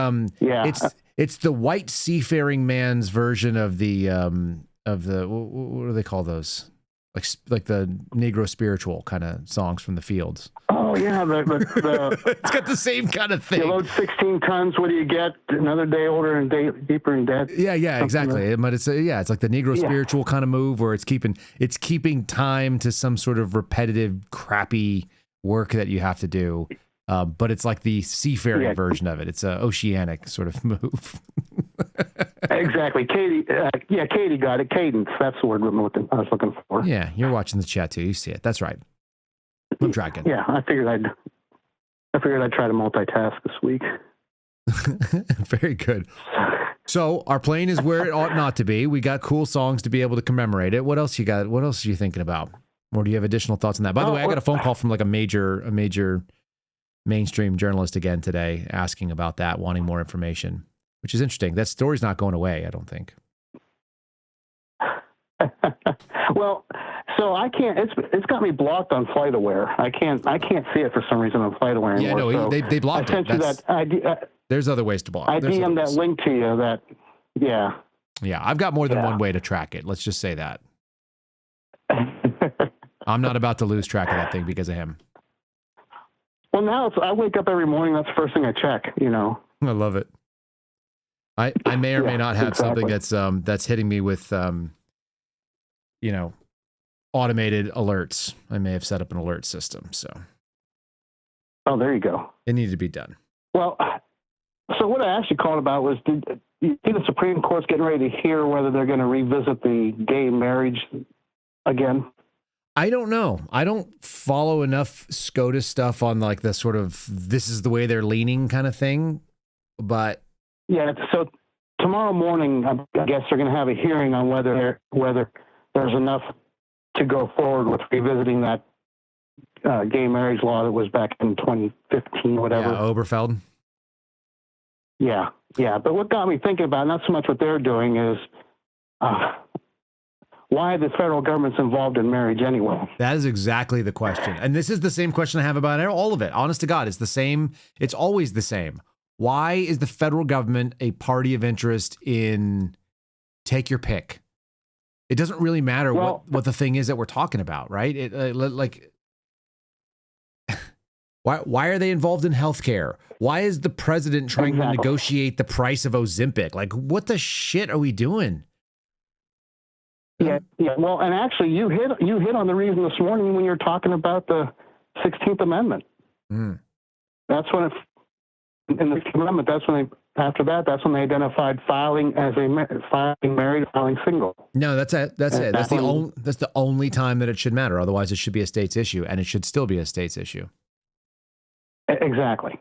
A: it's the white seafaring man's version of the what do they call those? Like the Negro spiritual kind of songs from the fields.
D: Oh yeah, the
A: it's got the same kind of thing.
D: You load 16 tons. What do you get? Another day older and day deeper in debt.
A: Yeah, exactly. But it's it's like the Negro spiritual kind of move where it's keeping time to some sort of repetitive, crappy work that you have to do. But it's like the seafaring version of it. It's an oceanic sort of move.
D: Exactly. Katie got it. Cadence. That's the word I was looking for.
A: Yeah, you're watching the chat too. You see it. That's right. I'm dragging.
D: Yeah, I figured I'd try to multitask this week.
A: Very good. So our plane is where it ought not to be. We got cool songs to be able to commemorate it. What else you got? What else are you thinking about? Or do you have additional thoughts on that? By the way, I got a phone call from a major mainstream journalist again today asking about that, wanting more information, which is interesting. That story's not going away, I don't think.
D: Well, so I can't. It's got me blocked on FlightAware. I can't see it for some reason on FlightAware anymore.
A: Yeah, no,
D: so
A: they blocked
D: I
A: it.
D: sent you that.
A: There's other ways to block.
D: I DM'd that link to you. That
A: Yeah, I've got more than one way to track it. Let's just say that. I'm not about to lose track of that thing because of him.
D: Well, now I wake up every morning. That's the first thing I check.
A: I love it. I may or may not have something that's hitting me with automated alerts. I may have set up an alert system. So.
D: Oh, there you go.
A: It needed to be done.
D: Well, so what I actually called about was, did you see the Supreme Court's getting ready to hear whether they're going to revisit the gay marriage again?
A: I don't know. I don't follow enough SCOTUS stuff on the sort of this is the way they're leaning kind of thing. But
D: yeah, so tomorrow morning, I guess they're going to have a hearing on whether there's enough to go forward with revisiting that gay marriage law that was back in 2015, whatever.
A: Yeah, Oberfeld.
D: Yeah. But what got me thinking about, not so much what they're doing, is why the federal government's involved in marriage anyway.
A: That is exactly the question. And this is the same question I have about all of it. Honest to God, it's the same. It's always the same. Why is the federal government a party of interest in take your pick? It doesn't really matter what the thing is that we're talking about, right? Why are they involved in healthcare? Why is the president trying to negotiate the price of Ozempic? Like, what the shit are we doing?
D: Yeah. Well, and actually, you hit on the reason this morning when you're talking about the 16th Amendment.
A: Mm.
D: That's when in the 16th Amendment. That's when that's when they identified filing as filing married, filing single.
A: No, that's it. That's the only time that it should matter. Otherwise, it should be a state's issue, and it should still be a state's issue.
D: Exactly.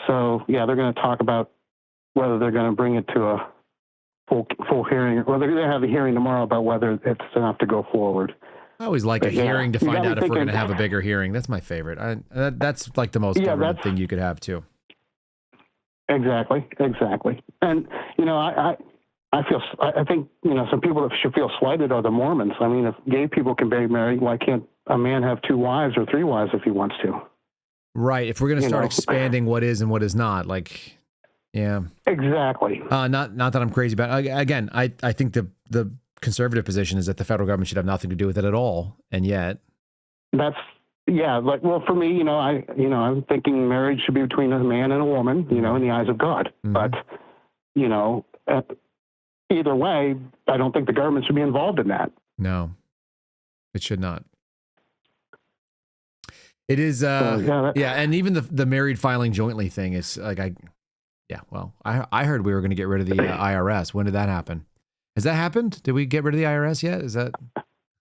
D: So yeah, they're going to talk about whether they're going to bring it to a full hearing, or they're going to have a hearing tomorrow about whether it's enough to go forward.
A: I always like a hearing to find out if we're going to have a bigger hearing. That's my favorite. That's like the most government thing you could have too. Exactly.
D: And I think some people that should feel slighted are the Mormons. I mean, if gay people can be married, why can't a man have 2 wives or 3 wives if he wants to?
A: Right. If we're going to start expanding what is and what is not, like, yeah.
D: Exactly.
A: Not that I'm crazy about it. Again, I think the conservative position is that the federal government should have nothing to do with it at all, and yet for me, I'm thinking marriage should be between a man and a woman, in the eyes of God. Mm-hmm. But either way, I don't think the government should be involved in that. No, it should not. It is, and even the married filing jointly thing is like I heard we were going to get rid of the IRS. When did that happen? Has that happened? Did we get rid of the IRS yet? Is that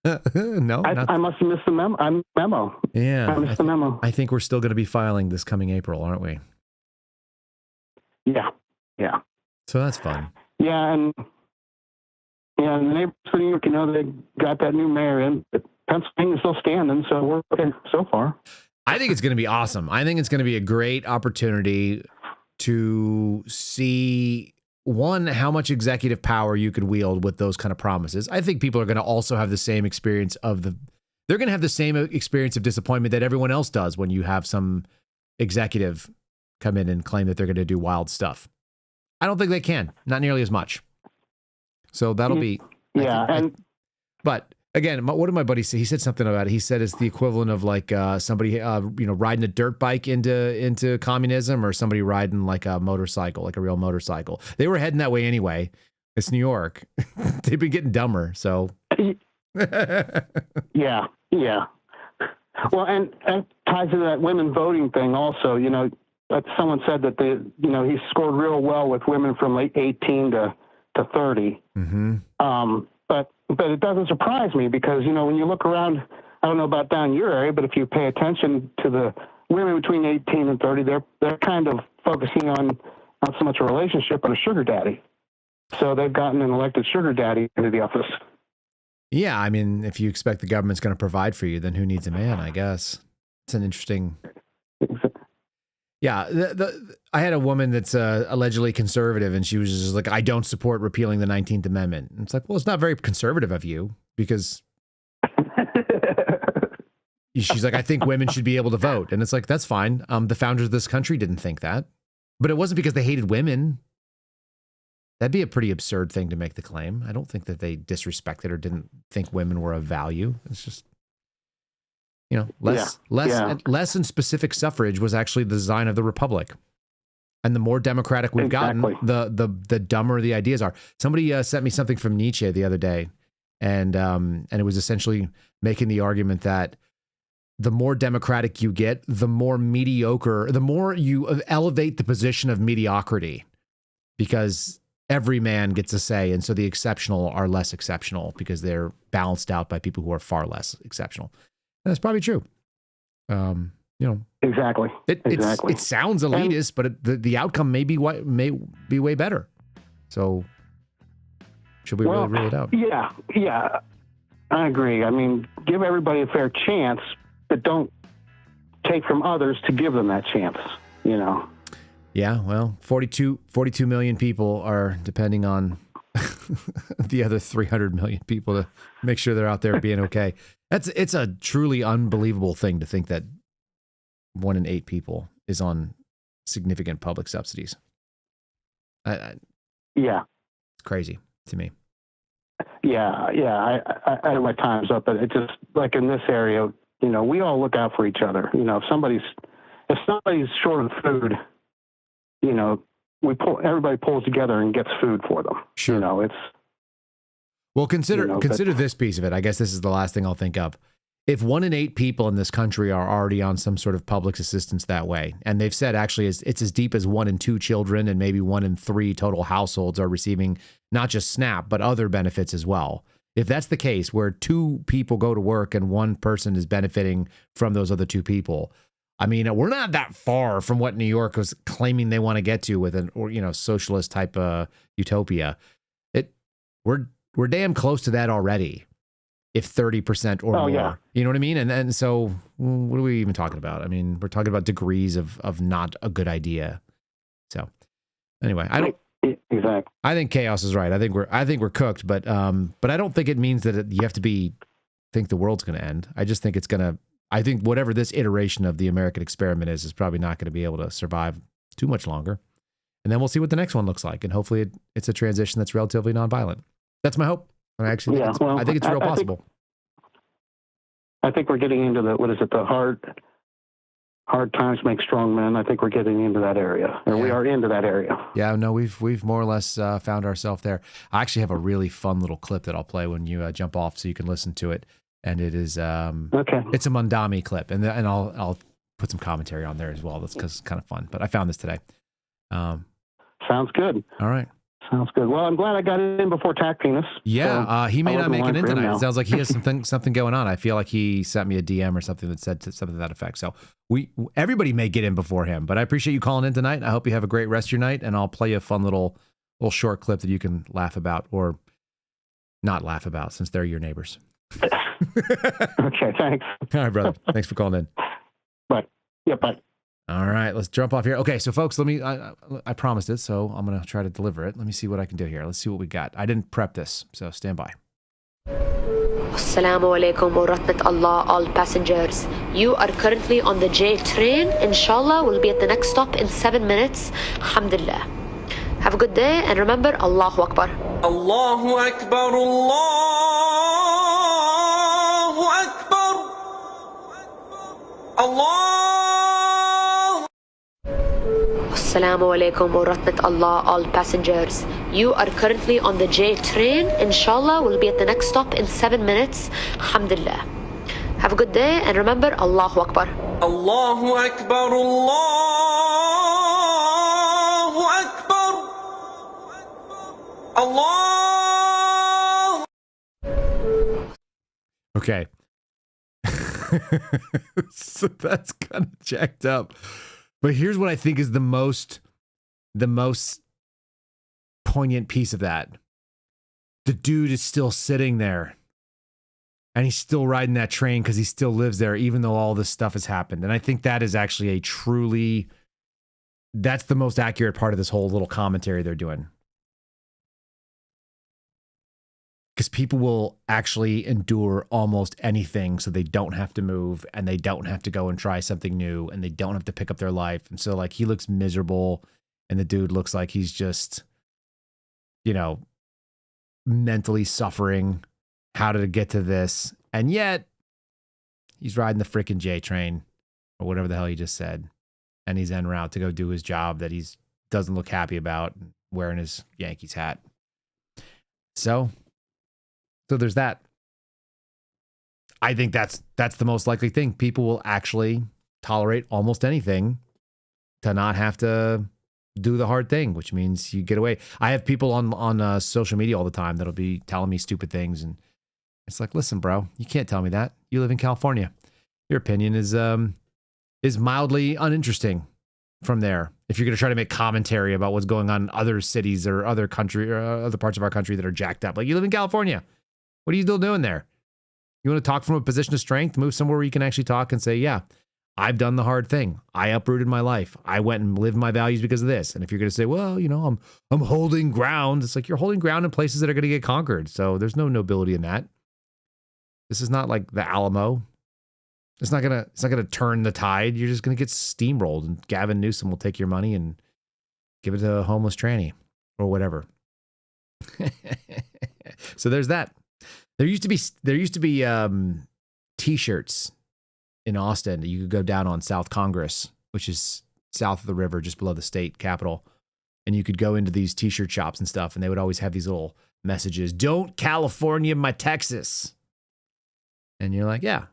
A: no?
D: I must have missed the memo.
A: Yeah,
D: I missed the memo.
A: I think we're still going to be filing this coming April, aren't we?
D: Yeah.
A: So that's fun.
D: Yeah, and the neighbors of New York, they got that new mayor in. But Pennsylvania's still standing, so we're okay so far.
A: I think it's going to be awesome. I think it's going to be a great opportunity to see, one, how much executive power you could wield with those kind of promises. I think people are going to also have the same experience they're going to have the same experience of disappointment that everyone else does when you have some executive come in and claim that they're going to do wild stuff. I don't think they can, not nearly as much. So that'll be, but again, what did my buddy say? He said something about it. He said it's the equivalent of like somebody, riding a dirt bike into communism, or somebody riding like a motorcycle, like a real motorcycle. They were heading that way anyway. It's New York. They've been getting dumber. So
D: yeah. Well, and ties to that women voting thing also. Someone said that he scored real well with women from late 18 to 30.
A: Mm-hmm.
D: But it doesn't surprise me because, when you look around, I don't know about down your area, but if you pay attention to the women between 18 and 30, they're kind of focusing on not so much a relationship, but a sugar daddy. So they've gotten an elected sugar daddy into the office.
A: Yeah, I mean, if you expect the government's going to provide for you, then who needs a man, I guess. It's an interesting... Yeah, I had a woman that's allegedly conservative, and she was just like, I don't support repealing the 19th Amendment. And it's like, well, it's not very conservative of you, because she's like, I think women should be able to vote. And it's like, that's fine. The founders of this country didn't think that. But it wasn't because they hated women. That'd be a pretty absurd thing to make the claim. I don't think that they disrespected or didn't think women were of value. It's just... less and specific suffrage was actually the design of the republic. And the more democratic we've gotten, the dumber the ideas are. Somebody sent me something from Nietzsche the other day, and it was essentially making the argument that the more democratic you get, the more mediocre, the more you elevate the position of mediocrity, because every man gets a say, and so the exceptional are less exceptional because they're balanced out by people who are far less exceptional. That's probably true.
D: Exactly.
A: It sounds elitist, but the outcome may be way better. So should we really rule it out?
D: Yeah, I agree. I mean, give everybody a fair chance, but don't take from others to give them that chance.
A: Yeah, well, 42 million people are depending on the other 300 million people to make sure they're out there being okay. It's a truly unbelievable thing to think that 1 in 8 people is on significant public subsidies.
D: Yeah.
A: It's crazy to me.
D: Yeah. I know my time's up, but it just like in this area, you know, we all look out for each other. You know, if somebody's short of food, you know, everybody pulls together and gets food for them.
A: Sure.
D: You know, it's.
A: Well, consider
D: You know,
A: this piece of it. I guess this is the last thing I'll think of. If 1 in 8 people in this country are already on some sort of public assistance that way, and they've said actually it's as deep as 1 in 2 children and maybe 1 in 3 total households are receiving not just SNAP, but other benefits as well. If that's the case, where 2 people go to work and 1 person is benefiting from those other 2 people, I mean, we're not that far from what New York was claiming they want to get to with an, or you know, socialist type utopia. We're damn close to that already. If 30% or more,
D: yeah.
A: You know what I mean? And so what are we even talking about? I mean, we're talking about degrees of not a good idea. So anyway,
D: Exactly.
A: I think chaos is right. I think we're cooked, but I don't think it means that you have to think the world's going to end. I just think I think whatever this iteration of the American experiment is probably not going to be able to survive too much longer. And then we'll see what the next one looks like. And hopefully it's a transition that's relatively nonviolent. That's my hope. I actually think I think it's real possible.
D: I think we're getting into the hard times make strong men. I think we're getting into that area, or we are into that area.
A: Yeah, no, we've more or less found ourselves there. I actually have a really fun little clip that I'll play when you jump off, so you can listen to it. And it is
D: okay.
A: It's a Mondami clip, and I'll put some commentary on there as well. That's because it's kind of fun. But I found this today.
D: Sounds good.
A: All right.
D: Sounds good. Well, I'm glad I got in before Tack Penis.
A: Yeah, he may not make it in tonight. It sounds like he has something going on. I feel like he sent me a DM or something that said something to that effect. So everybody may get in before him. But I appreciate you calling in tonight. I hope you have a great rest of your night, and I'll play you a fun little short clip that you can laugh about or not laugh about, since they're your neighbors.
D: Okay, thanks.
A: All right, brother. Thanks for calling in.
D: Bye. Yeah, bye.
A: All right, let's jump off here. Okay, so folks, I promised it, so I'm going to try to deliver it. Let me see what I can do here. Let's see what we got. I didn't prep this, so stand by.
F: Assalamu alaikum wa rahmat Allah, all passengers. You are currently on the J train. Inshallah, we'll be at the next stop in 7 minutes. Alhamdulillah. Have a good day, and remember, Allahu Akbar.
G: Allahu Akbar, Allahu Akbar, Allah.
F: Assalamu alaikum wa rahmat Allah, all passengers. You are currently on the J train. Inshallah, we'll be at the next stop in 7 minutes. Alhamdulillah. Have a good day, and remember, Allahu Akbar.
G: Allahu Akbar, Allahu Akbar, Allah.
A: Okay. So that's kind of jacked up. But here's what I think is the most poignant piece of that. The dude is still sitting there, and he's still riding that train because he still lives there, even though all this stuff has happened. And I think that is actually that's the most accurate part of this whole little commentary they're doing. Because people will actually endure almost anything so they don't have to move, and they don't have to go and try something new, and they don't have to pick up their life. And so, like, he looks miserable, and the dude looks like he's just, you know, mentally suffering how to get to this. And yet he's riding the freaking J train, or whatever the hell he just said. And he's en route to go do his job that he's doesn't look happy about, wearing his Yankees hat. So there's that. I think that's the most likely thing. People will actually tolerate almost anything to not have to do the hard thing, which means you get away. I have people on social media all the time that'll be telling me stupid things, and it's like, listen, bro, you can't tell me that. You live in California. Your opinion is mildly uninteresting from there. If you're going to try to make commentary about what's going on in other cities or other country or other parts of our country that are jacked up, like, you live in California. What are you still doing there? You want to talk from a position of strength, move somewhere where you can actually talk and say, yeah, I've done the hard thing. I uprooted my life. I went and lived my values because of this. And if you're going to say, well, you know, I'm holding ground, it's like you're holding ground in places that are going to get conquered. So there's no nobility in that. This is not like the Alamo. It's not gonna turn the tide. You're just gonna get steamrolled, and Gavin Newsom will take your money and give it to a homeless tranny or whatever. So there's that. There used to be T-shirts in Austin. You could go down on South Congress, which is south of the river, just below the state capitol, and you could go into these T-shirt shops and stuff, and they would always have these little messages: "Don't California my Texas," and you're like, yeah.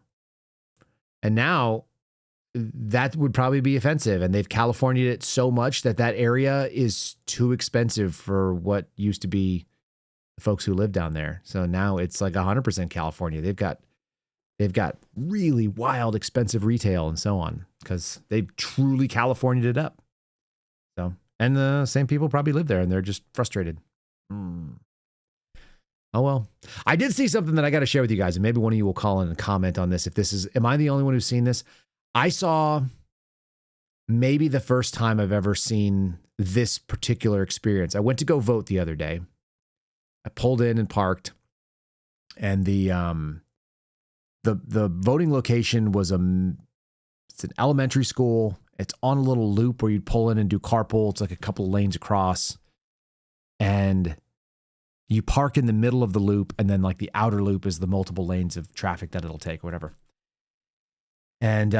A: And now that would probably be offensive. And they've California'd it so much that that area is too expensive for what used to be the folks who live down there. So now it's like 100% California. They've got really wild, expensive retail and so on because they've truly California'd it up. So, and the same people probably live there and they're just frustrated. Oh, well, I did see something that I got to share with you guys, and maybe one of you will call in and comment on this. Am I the only one who's seen this? I saw maybe the first time I've ever seen this particular experience. I went to go vote the other day. I pulled in and parked, and the voting location was it's an elementary school. It's on a little loop where you'd pull in and do carpool. It's like a couple of lanes across, and you park in the middle of the loop, and then like the outer loop is the multiple lanes of traffic that it'll take or whatever. And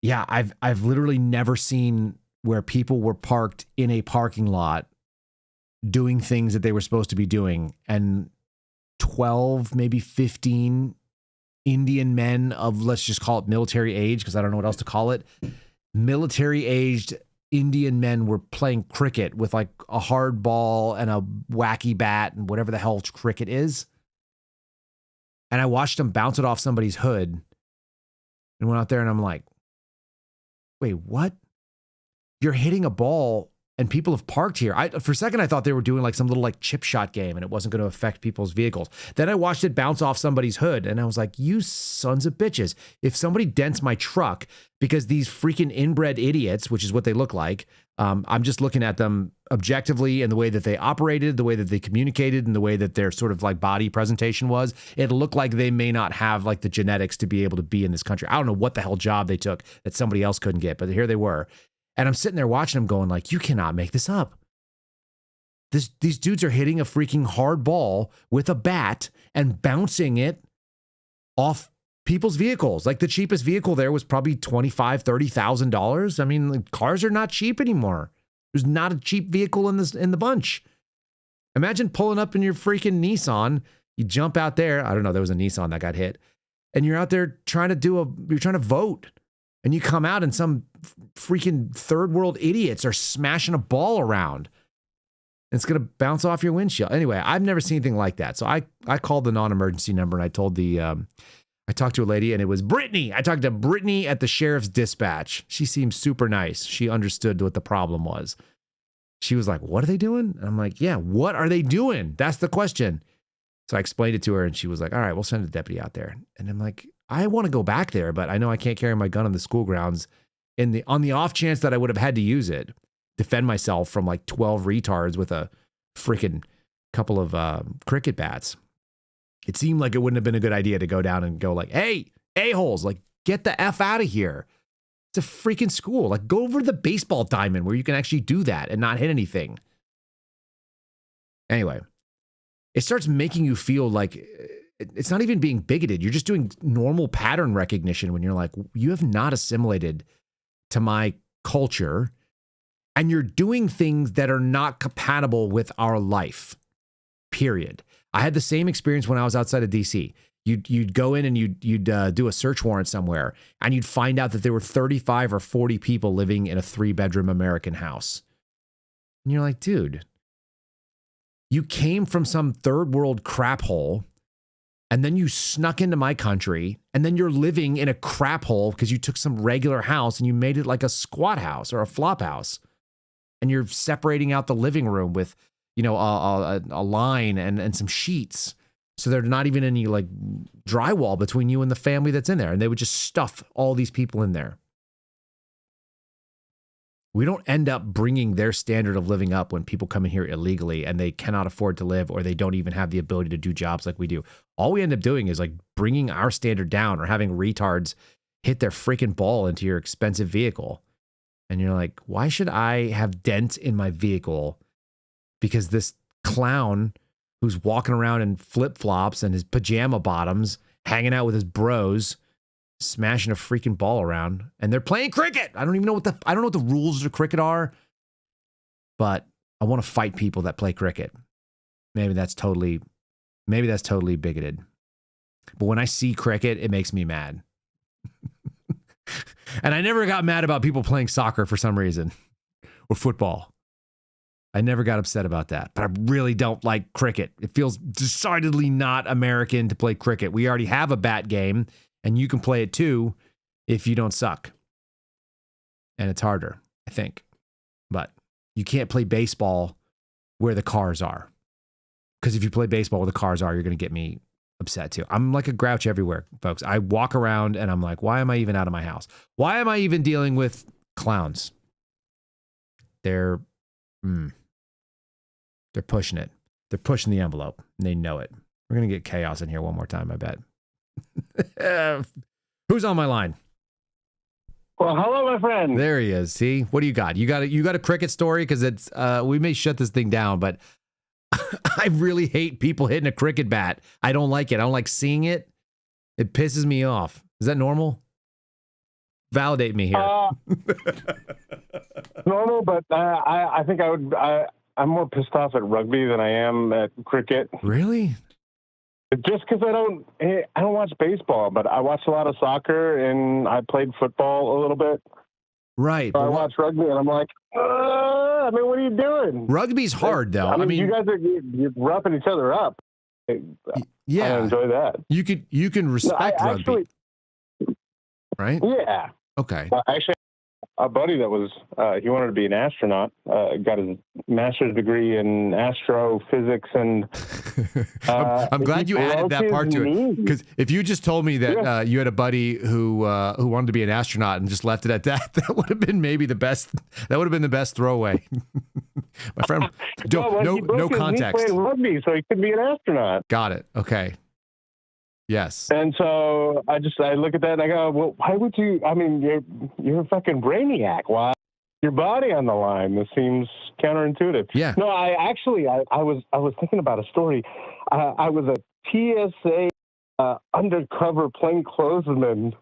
A: yeah, I've literally never seen where people were parked in a parking lot doing things that they were supposed to be doing, and 12, maybe 15 Indian men of, let's just call it military age, because I don't know what else to call it, military aged Indian men were playing cricket with like a hard ball and a wacky bat and whatever the hell cricket is. And I watched them bounce it off somebody's hood and went out there and I'm like, wait, what? You're hitting a ball and people have parked here. For a second, I thought they were doing like some little like chip shot game and it wasn't going to affect people's vehicles. Then I watched it bounce off somebody's hood and I was like, you sons of bitches. If somebody dents my truck because these freaking inbred idiots, which is what they look like, I'm just looking at them objectively and the way that they operated, the way that they communicated, and the way that their sort of like body presentation was, it looked like they may not have like the genetics to be able to be in this country. I don't know what the hell job they took that somebody else couldn't get, but here they were. And I'm sitting there watching them going like, you cannot make this up. These dudes are hitting a freaking hard ball with a bat and bouncing it off people's vehicles. Like the cheapest vehicle there was probably $25,000, $30,000. I mean, like, cars are not cheap anymore. There's not a cheap vehicle in the bunch. Imagine pulling up in your freaking Nissan. You jump out there. I don't know. There was a Nissan that got hit. And you're out there trying to vote. And you come out and some freaking third world idiots are smashing a ball around. It's going to bounce off your windshield. Anyway, I've never seen anything like that. So I called the non-emergency number and I told I talked to a lady and it was Brittany. I talked to Brittany at the sheriff's dispatch. She seemed super nice. She understood what the problem was. She was like, what are they doing? And I'm like, yeah, what are they doing? That's the question. So I explained it to her and she was like, all right, we'll send a deputy out there. And I'm like, I want to go back there, but I know I can't carry my gun on the school grounds on the off chance that I would have had to use it, defend myself from like 12 retards with a freaking couple of cricket bats. It seemed like it wouldn't have been a good idea to go down and go like, hey, a-holes, like get the F out of here. It's a freaking school. Like go over to the baseball diamond where you can actually do that and not hit anything. Anyway, it starts making you feel like it's not even being bigoted. You're just doing normal pattern recognition when you're like, you have not assimilated to my culture and you're doing things that are not compatible with our life, period. I had the same experience when I was outside of DC. You'd go in and you'd do a search warrant somewhere and you'd find out that there were 35 or 40 people living in a 3-bedroom American house. And you're like, dude, you came from some third world crap hole and then you snuck into my country and then you're living in a crap hole because you took some regular house and you made it like a squat house or a flop house. And you're separating out the living room with, you know, a line and some sheets So there's not even any like drywall between you and the family that's in there. And they would just stuff all these people in there. We don't end up bringing their standard of living up when people come in here illegally and they cannot afford to live, or they don't even have the ability to do jobs like we do. All we end up doing is like bringing our standard down, or having retards hit their freaking ball into your expensive vehicle. And you're like, why should I have dents in my vehicle because this clown who's walking around in flip-flops and his pajama bottoms, hanging out with his bros, smashing a freaking ball around, and they're playing cricket. I don't even know what the rules of cricket are, but I want to fight people that play cricket. Maybe that's totally bigoted. But when I see cricket, it makes me mad. And I never got mad about people playing soccer for some reason, or football. I never got upset about that, but I really don't like cricket. It feels decidedly not American to play cricket. We already have a bat game, and you can play it too if you don't suck. And it's harder, I think. But you can't play baseball where the cars are. Because if you play baseball where the cars are, you're going to get me upset too. I'm like a grouch everywhere, folks. I walk around and I'm like, why am I even out of my house? Why am I even dealing with clowns? They're pushing it. They're pushing the envelope, and they know it. We're going to get chaos in here one more time, I bet. Who's on my line?
C: Well, hello, my friend.
A: There he is. See, what do you got? You got a cricket story? Because it's we may shut this thing down, but I really hate people hitting a cricket bat. I don't like it. I don't like seeing it. It pisses me off. Is that normal? Validate me here.
C: Normal, but I think I'm more pissed off at rugby than I am at cricket.
A: Really?
C: Just because I don't watch baseball, but I watch a lot of soccer and I played football a little bit.
A: Right.
C: So I watch rugby and I'm like, I mean, what are you doing?
A: Rugby's hard though. I mean
C: you guys you're roughing each other up.
A: Yeah,
C: I enjoy that.
A: You can respect rugby,
C: actually,
A: right?
C: Yeah.
A: Okay.
C: Actually, a buddy that was he wanted to be an astronaut. Got his master's degree in astrophysics, and
A: I'm glad you added that part to it. Because if you just told me that you had a buddy who wanted to be an astronaut and just left it at that, that would have been maybe the best. That would have been the best throwaway. My friend, no context.
C: He played rugby, so he could be an astronaut.
A: Got it. Okay. Yes.
C: And so I look at that and I go, well, why would you? I mean, you're a fucking brainiac. Why your body on the line? This seems counterintuitive.
A: Yeah.
C: No, I was thinking about a story. I was a TSA undercover plainclothesman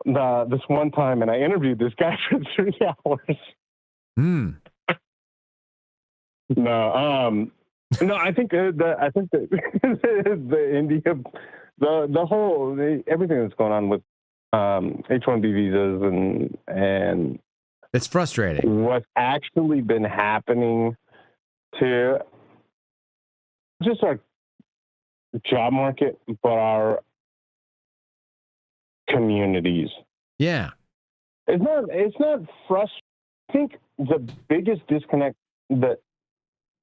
C: this one time, and I interviewed this guy for 3 hours. No, I think the India. The whole everything that's going on with H-1B visas and
A: it's frustrating.
C: What's actually been happening to just our job market, but our communities.
A: Yeah,
C: it's not frustrating. I think the biggest disconnect that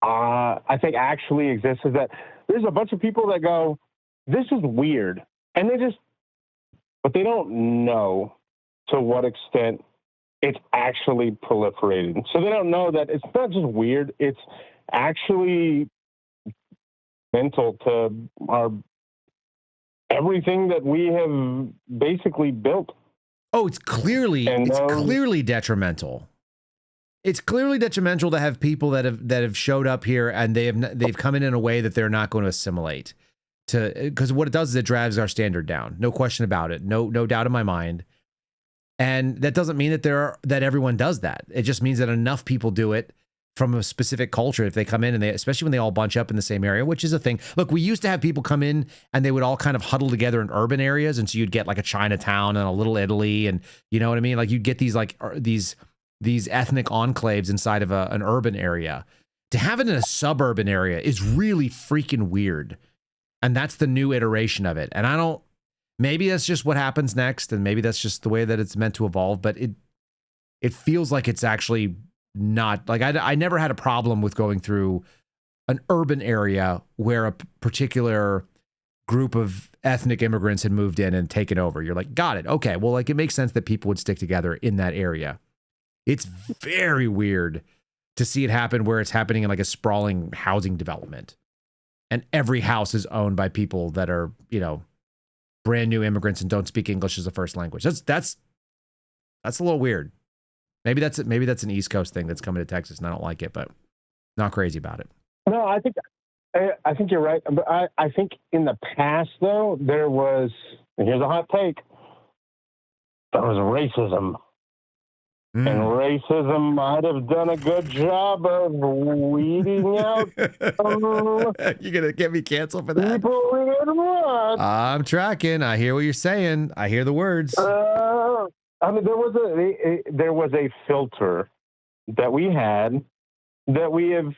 C: I think actually exists is that there's a bunch of people that go, this is weird. And but they don't know to what extent it's actually proliferating. So they don't know that it's not just weird, it's actually mental to everything that we have basically built.
A: Oh, it's clearly detrimental. It's clearly detrimental to have people that have showed up here and they've come in a way that they're not going to assimilate. Because what it does is it drives our standard down. No question about it. No doubt in my mind. And that doesn't mean that everyone does that. It just means that enough people do it from a specific culture. If they come in and especially when they all bunch up in the same area, which is a thing. Look, we used to have people come in and they would all kind of huddle together in urban areas. And so you'd get like a Chinatown and a Little Italy. And you know what I mean? Like you'd get these ethnic enclaves inside of an urban area. To have it in a suburban area is really freaking weird. And that's the new iteration of it. And maybe that's just what happens next. And maybe that's just the way that it's meant to evolve. But it feels like it's actually not like I never had a problem with going through an urban area where a particular group of ethnic immigrants had moved in and taken over. You're like, got it. Okay. Well, like it makes sense that people would stick together in that area. It's very weird to see it happen where it's happening in like a sprawling housing development. And every house is owned by people that are, you know, brand new immigrants and don't speak English as a first language. That's a little weird. Maybe that's an East Coast thing that's coming to Texas, and I don't like it, but not crazy about it.
C: No, I think you're right. But I think in the past, though, there was, and here's a hot take, there was racism. And racism might have done a good job of weeding out
A: You're going to get me canceled for that?
C: people we didn't want.
A: I'm tracking. I hear what you're saying. I hear the words.
C: I mean, there was a filter that we had that we have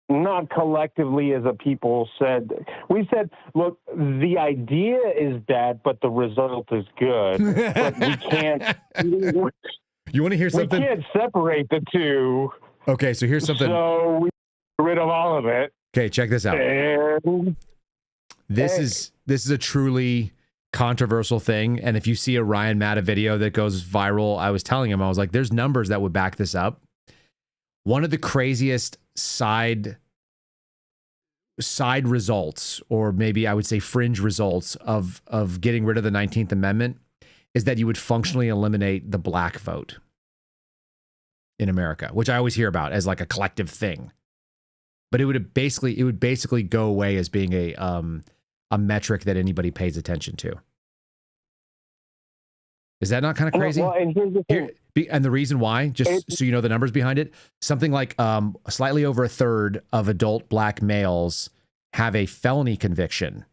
C: not collectively as a people said. We said, look, the idea is bad, but the result is good. But we can't.
A: You want to hear something?
C: We can't separate the two.
A: Okay, so here's something.
C: So we get rid of all of it.
A: Okay, check this out.
C: And
A: This is a truly controversial thing. And if you see a Ryan Matta video that goes viral, I was telling him, I was like, there's numbers that would back this up. One of the craziest side results, or maybe I would say fringe results of getting rid of the 19th Amendment is that you would functionally eliminate the black vote in America, which I always hear about as like a collective thing. But it would basically go away as being a metric that anybody pays attention to. Is that not kind of crazy?
C: Well, and here's the thing.
A: And the reason why, just so you know the numbers behind it, something like slightly over a third of adult black males have a felony conviction.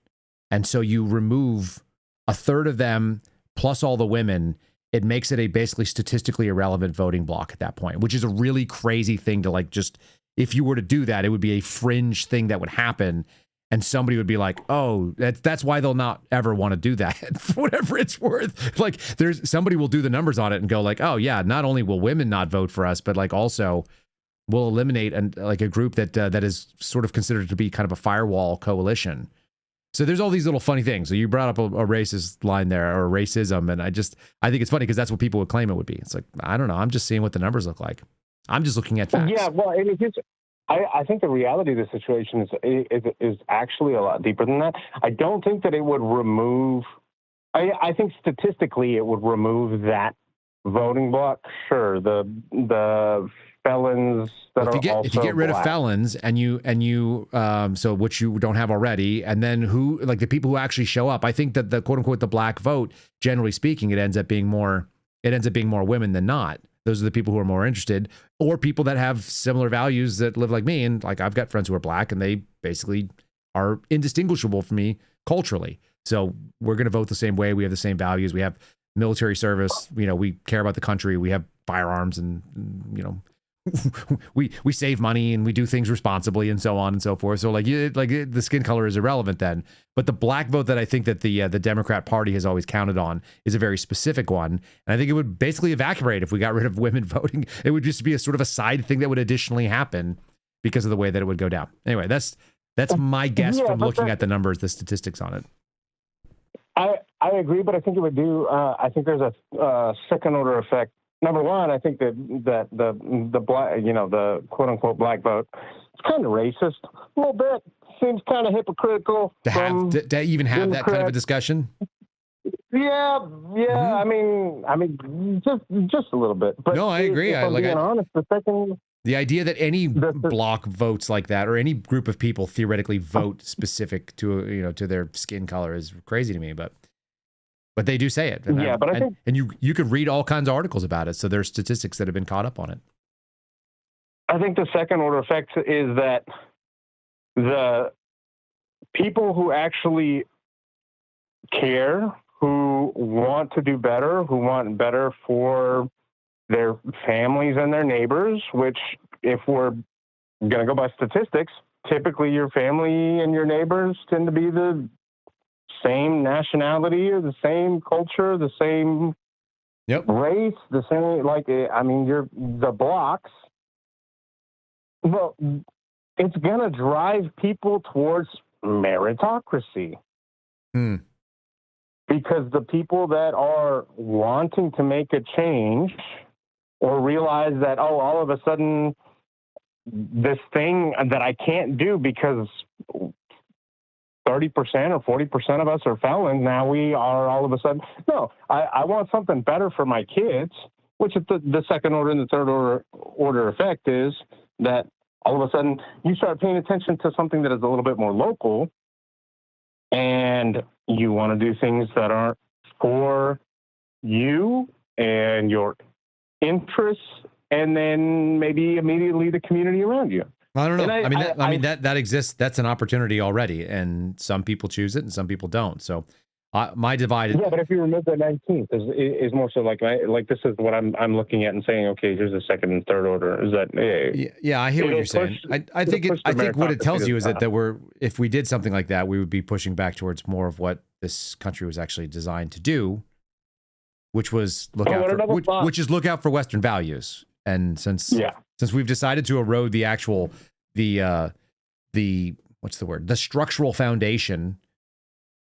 A: And so you remove a third of them plus all the women, it makes it a basically statistically irrelevant voting block at that point, which is a really crazy thing to like just, if you were to do that, it would be a fringe thing that would happen. And somebody would be like, oh, that's why they'll not ever want to do that for whatever it's worth. Like somebody will do the numbers on it and go like, oh yeah, not only will women not vote for us, but like also we'll eliminate like a group that is sort of considered to be kind of a firewall coalition. So there's all these little funny things. So you brought up a racist line there, or racism. And I think it's funny because that's what people would claim it would be. It's like, I don't know. I'm just seeing what the numbers look like. I'm just looking at facts.
C: Yeah, well, I think the reality of the situation is actually a lot deeper than that. I don't think that it would remove. I think statistically it would remove that voting block. Sure, the felons that
A: if you get rid of felons and you so which you don't have already, and then who, like the people who actually show up, I think that the quote unquote the black vote, generally speaking, it ends up being more women than not. Those are the people who are more interested, or people that have similar values that live like me. And like, I've got friends who are black and they basically are indistinguishable from me culturally. So we're going to vote the same way. We have the same values. We have military service. You know, we care about the country. We have firearms, and, you know, we save money and we do things responsibly and so on and so forth. So like the skin color is irrelevant then. But the black vote that I think that the Democrat Party has always counted on is a very specific one. And I think it would basically evaporate if we got rid of women voting. It would just be a sort of a side thing that would additionally happen because of the way that it would go down. Anyway, that's my guess from looking at the numbers, the statistics on it.
C: I agree, but I think it would do. I think there's a second order effect. Number one, I think that the black, you know, the quote unquote black vote, it's kind of racist a little bit. Seems kind of hypocritical
A: to even have that kind of a discussion.
C: Yeah. Mm-hmm. I mean, just a little bit. But
A: no, I agree.
C: Honest,
A: the idea that any block votes like that, or any group of people theoretically vote specific to to their skin color, is crazy to me. But they do say it. And
C: but I think,
A: and you could read all kinds of articles about it. So there's statistics that have been caught up on it.
C: I think the second order effect is that the people who actually care, who want to do better, who want better for their families and their neighbors, which, if we're going to go by statistics, typically your family and your neighbors tend to be the same nationality or the same culture, the same race, the same, the blocks. Well, it's going to drive people towards meritocracy.
A: Hmm.
C: Because the people that are wanting to make a change or realize that, oh, all of a sudden this thing that I can't do because 30% or 40% of us are felons, now we are all of a sudden, no, I want something better for my kids, which is the second order and the third order effect is that all of a sudden you start paying attention to something that is a little bit more local, and you want to do things that aren't for you and your interests, and then maybe immediately the community around you.
A: I don't know.
C: And
A: I mean that exists. That's an opportunity already, and some people choose it and some people don't. So my divide.
C: Yeah, but if you remove the 19th, is more so like this is what I'm looking at and saying, okay, here's the second and third order. Is that
A: yeah, I hear what you're saying. I think what it tells you is that if we did something like that, we would be pushing back towards more of what this country was actually designed to do, which was look out for Western values. And since we've decided to erode the actual the structural foundation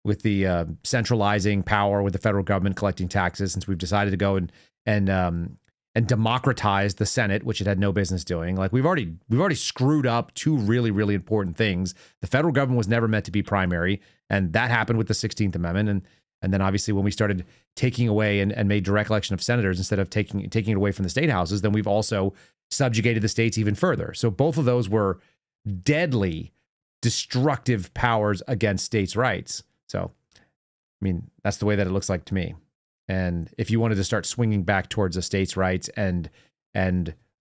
A: with the centralizing power with the federal government collecting taxes, since we've decided to go and democratize the Senate, which it had no business doing. Like we've already screwed up two really, really important things. The federal government was never meant to be primary, and that happened with the 16th Amendment. And then obviously when we started taking away and made direct election of senators instead of taking it away from the state houses, then we've also subjugated the states even further. So both of those were deadly, destructive powers against states' rights. So, I mean, that's the way that it looks like to me. And if you wanted to start swinging back towards the states' rights and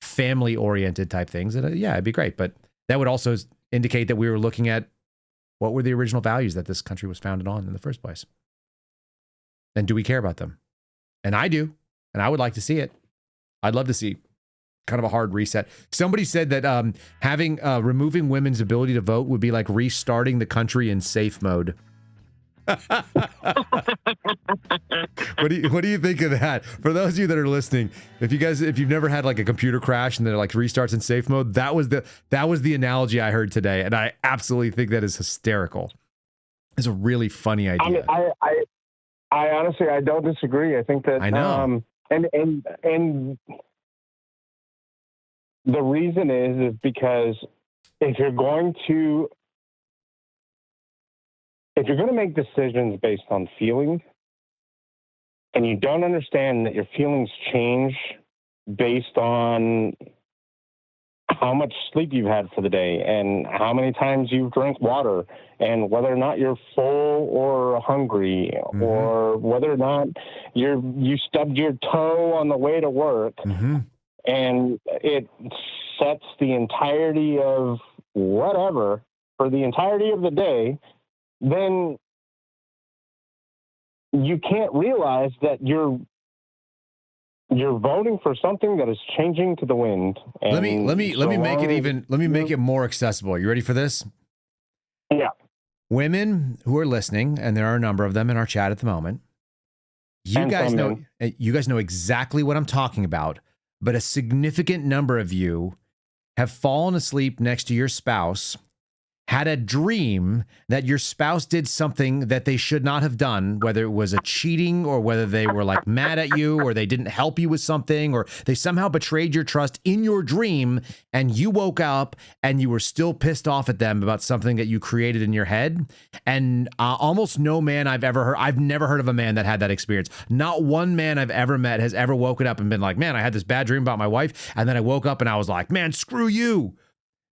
A: family-oriented type things, then it'd be great. But that would also indicate that we were looking at what were the original values that this country was founded on in the first place. And do we care about them? And I do. And I would like to see it. I'd love to see kind of a hard reset. Somebody said that removing women's ability to vote would be like restarting the country in safe mode. What do you think of that? For those of you that are listening, if you've never had like a computer crash and then like restarts in safe mode, that was the analogy I heard today, and I absolutely think that is hysterical. It's a really funny idea.
C: I honestly, I don't disagree. I think that
A: I know.
C: And the reason is because if you're going to make decisions based on feeling, and you don't understand that your feelings change based on how much sleep you've had for the day and how many times you've drank water and whether or not you're full or hungry, mm-hmm. or whether or not you stubbed your toe on the way to work,
A: mm-hmm.
C: and it sets the entirety of whatever for the entirety of the day, then you can't realize that you're voting for something that is changing to the wind. And
A: let me make it more accessible. Are you ready for this?
C: Yeah.
A: Women who are listening, and there are a number of them in our chat at the moment. You guys know exactly what I'm talking about, but a significant number of you have fallen asleep next to your spouse, had a dream that your spouse did something that they should not have done, whether it was a cheating or whether they were like mad at you or they didn't help you with something or they somehow betrayed your trust in your dream, and you woke up and you were still pissed off at them about something that you created in your head. And almost no man I've never heard of a man that had that experience. Not one man I've ever met has ever woken up and been like, man, I had this bad dream about my wife, and then I woke up and I was like, man, screw you.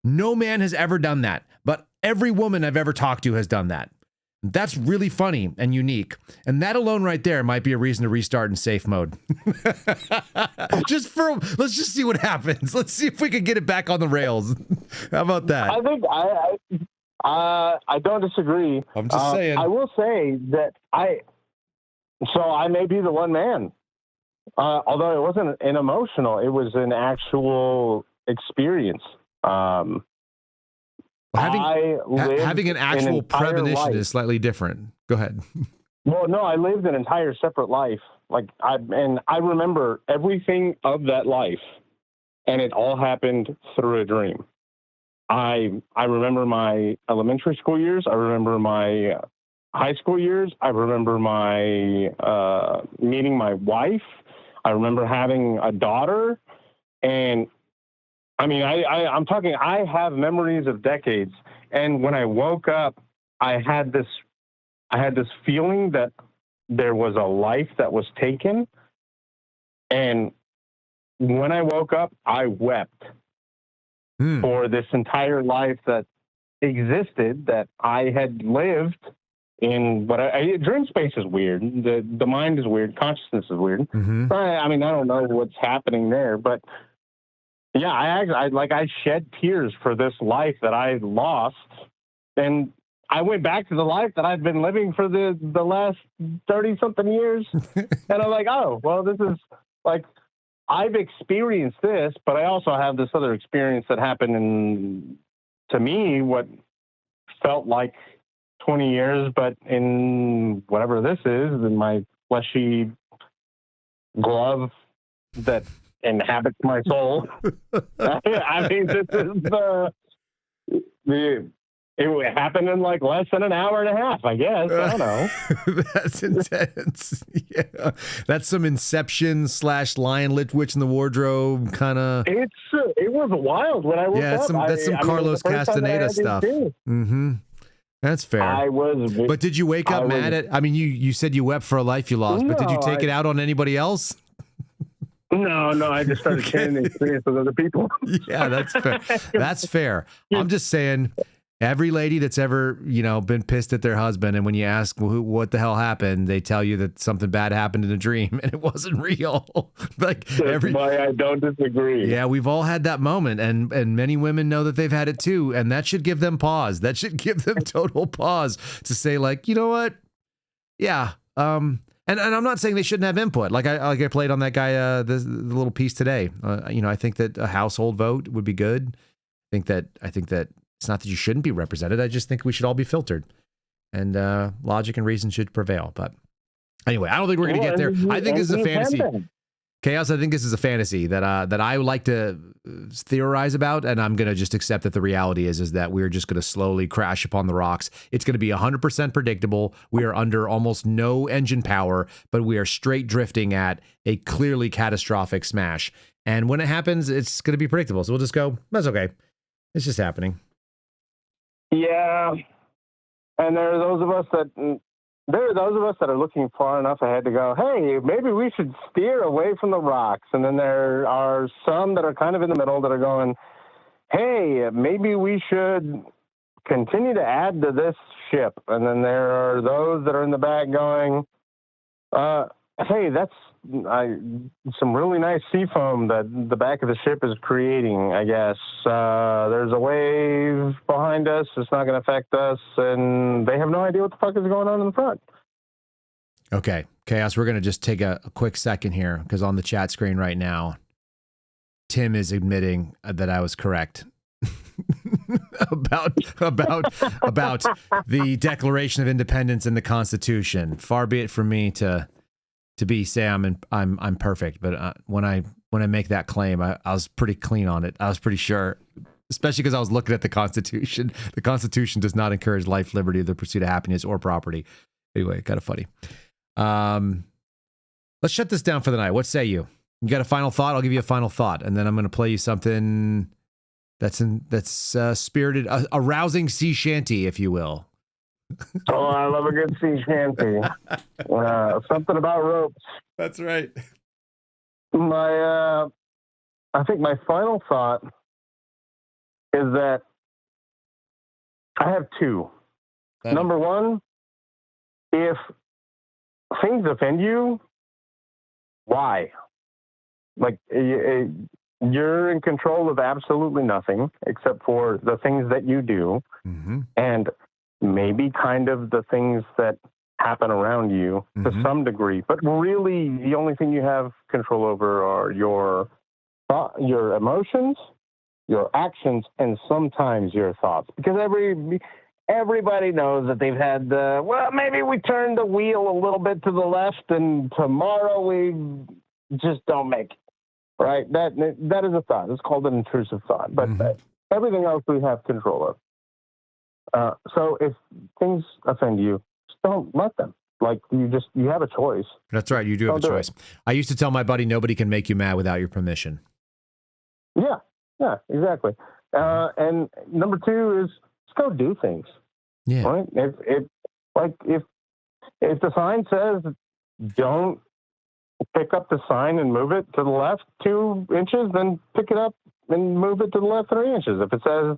A: No man has ever done that, but every woman I've ever talked to has done that. That's really funny and unique. And that alone right there might be a reason to restart in safe mode. Let's just see what happens. Let's see if we can get it back on the rails. How about that?
C: I think I don't disagree.
A: I'm just saying.
C: I will say that I may be the one man. Although it wasn't an emotional, it was an actual experience.
A: Having an actual premonition is slightly different. Go ahead.
C: Well, no, I lived an entire separate life. I remember everything of that life, and it all happened through a dream. I remember my elementary school years. I remember my high school years. I remember my meeting my wife. I remember having a daughter. And I mean, I'm talking, I have memories of decades. And when I woke up, I had this feeling that there was a life that was taken. And when I woke up, I wept for this entire life that existed, that I had lived in. But dream space is weird. The mind is weird. Consciousness is weird.
A: Mm-hmm.
C: I mean, I don't know what's happening there, but yeah, I shed tears for this life that I lost, and I went back to the life that I've been living for the last 30-something years, and I'm like, oh, well, this is like, I've experienced this, but I also have this other experience that happened in, to me, what felt like 20 years, but in whatever this is, in my fleshy glove that inhabits my soul. I mean, this is it happened in like less than an hour and a half, I guess. I don't know.
A: That's intense. Yeah, that's some Inception / Lion Lit Witch in the Wardrobe kind of.
C: It was wild when I woke up.
A: That's some Carlos Castaneda stuff. Mm-hmm. That's fair.
C: But
A: did you wake up mad at? I mean, you said you wept for a life you lost, but did you take it out on anybody else?
C: No, I just started sharing the experience with other people.
A: Yeah, that's fair. That's fair. I'm just saying, every lady that's ever, been pissed at their husband, and when you ask what the hell happened, they tell you that something bad happened in a dream and it wasn't real. Like
C: That's why I don't disagree.
A: Yeah, we've all had that moment, and many women know that they've had it too, and that should give them pause. That should give them total pause to say, like, you know what? Yeah. And I'm not saying they shouldn't have input. Like I played on that guy, the little piece today. I think that a household vote would be good. I think that it's not that you shouldn't be represented. I just think we should all be filtered, and logic and reason should prevail. But anyway, I don't think we're going to get there. I think this is a fantasy. Chaos, I think this is a fantasy that I would like to theorize about, and I'm going to just accept that the reality is that we're just going to slowly crash upon the rocks. It's going to be 100% predictable. We are under almost no engine power, but we are straight drifting at a clearly catastrophic smash. And when it happens, it's going to be predictable. So we'll just go, that's okay. It's just happening.
C: Yeah. And there are those of us that are looking far enough ahead to go, hey, maybe we should steer away from the rocks. And then there are some that are kind of in the middle that are going, hey, maybe we should continue to add to this ship. And then there are those that are in the back going, hey, that's some really nice sea foam that the back of the ship is creating, I guess. There's a wave behind us. It's not going to affect us. And they have no idea what the fuck is going on in the front.
A: Okay. Chaos, we're going to just take a quick second here, because on the chat screen right now, Tim is admitting that I was correct about the Declaration of Independence and the Constitution. Far be it from me to say I'm perfect, but when I make that claim, I was pretty clean on it. I was pretty sure, especially because I was looking at the Constitution. The Constitution does not encourage life, liberty, the pursuit of happiness, or property. Anyway, kind of funny. Let's shut this down for the night. What say you? You got a final thought? I'll give you a final thought, and then I'm going to play you something that's spirited, a rousing sea shanty, if you will.
C: Oh, I love a good sea shanty. Something about ropes.
A: That's right.
C: I think my final thought is that I have two. Number one, if things offend you, why? Like, you're in control of absolutely nothing except for the things that you do.
A: Mm-hmm.
C: And maybe kind of the things that happen around you to some degree, but really the only thing you have control over are your emotions, your actions, and sometimes your thoughts. Because everybody knows that they've had maybe we turned the wheel a little bit to the left, and tomorrow we just don't make it. Right? That is a thought. It's called an intrusive thought. But Everything else we have control of. So if things offend you, just don't let them. Like you have a choice.
A: That's right. You do have a choice. I used to tell my buddy, nobody can make you mad without your permission.
C: Yeah, exactly. And number 2 is just go do things.
A: Yeah.
C: Right? If the sign says don't pick up the sign and move it to the left 2 inches, then pick it up and move it to the left 3 inches. If it says,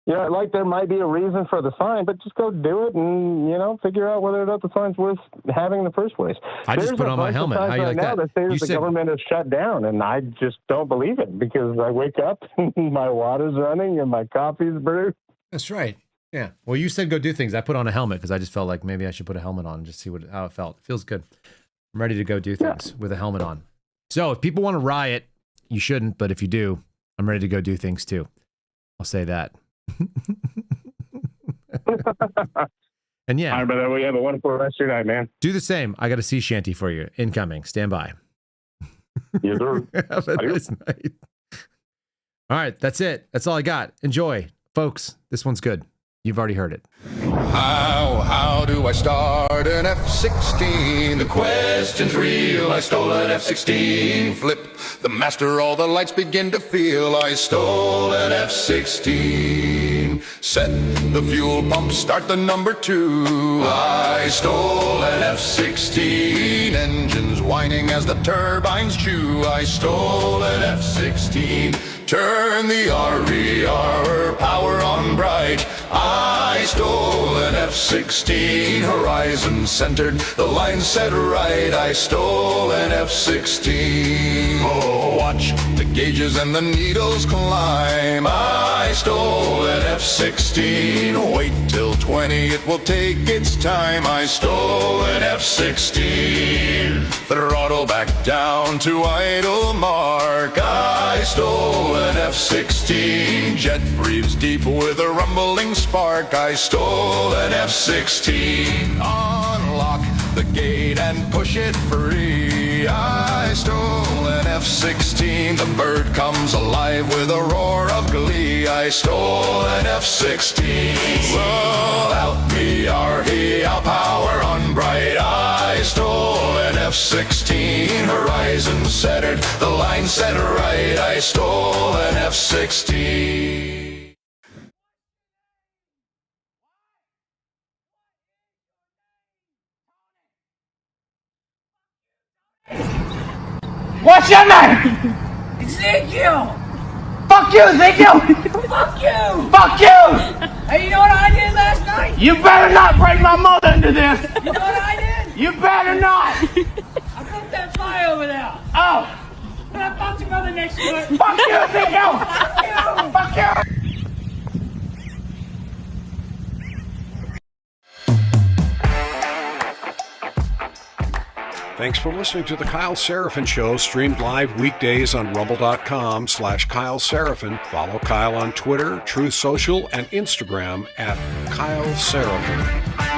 C: there might be a reason for the sign, but just go do it and, figure out whether or not the sign's worth having in the first place.
A: I just put on my helmet. How you like that?
C: That says the government is shut down, and I just don't believe it because I wake up and my water's running and my coffee's brewed.
A: That's right. Yeah. Well, you said go do things. I put on a helmet because I just felt like maybe I should put a helmet on and just see how it felt. It feels good. I'm ready to go do things with a helmet on. So if people want to riot, you shouldn't, but if you do, I'm ready to go do things too. I'll say that. And yeah.
C: All right, brother. We have a wonderful rest of your night, man.
A: Do the same. I got a sea shanty for you. Incoming. Stand by.
C: Yes, sir.
A: Have a nice night. All right. That's it. That's all I got. Enjoy. Folks, this one's good. You've already heard it.
E: How do I start an F-16? The question's real. I stole an F-16. Flip the master, all the lights begin to feel. I stole an F-16. Set the fuel pump, start the number 2. I stole an F-16. Engines whining as the turbines chew. I stole an F-16. Turn the RER power on bright. I stole an F-16. Horizon centered, the line set right. I stole an F-16. Oh, watch the gauges and the needles climb. I stole an F-16. Wait till 20, it will take its time. I stole an F-16. Throttle back down to idle mark. I stole an F-16. Jet breathes deep with a rumbling spark. I stole an F-16. Unlock the gate and push it free. I stole an F-16. The bird comes alive with a roar of glee. I stole an F-16. Roll out the REL power on bright. I stole an F-16. Horizon centered, the line set right. I stole an F-16.
H: What's your name? Ezekiel! Fuck you, Ezekiel! Fuck you! Fuck you! Hey, you know what I did last night? You better not bring my mother into this! You know what I did? You better not! I broke that fly over there! Oh! And I fucked your mother next to it! Fuck you, Ezekiel! Fuck you! Fuck you!
I: Thanks for listening to The Kyle Seraphin Show, streamed live weekdays on rumble.com/Kyle Seraphin. Follow Kyle on Twitter, Truth Social, and Instagram at Kyle Seraphin.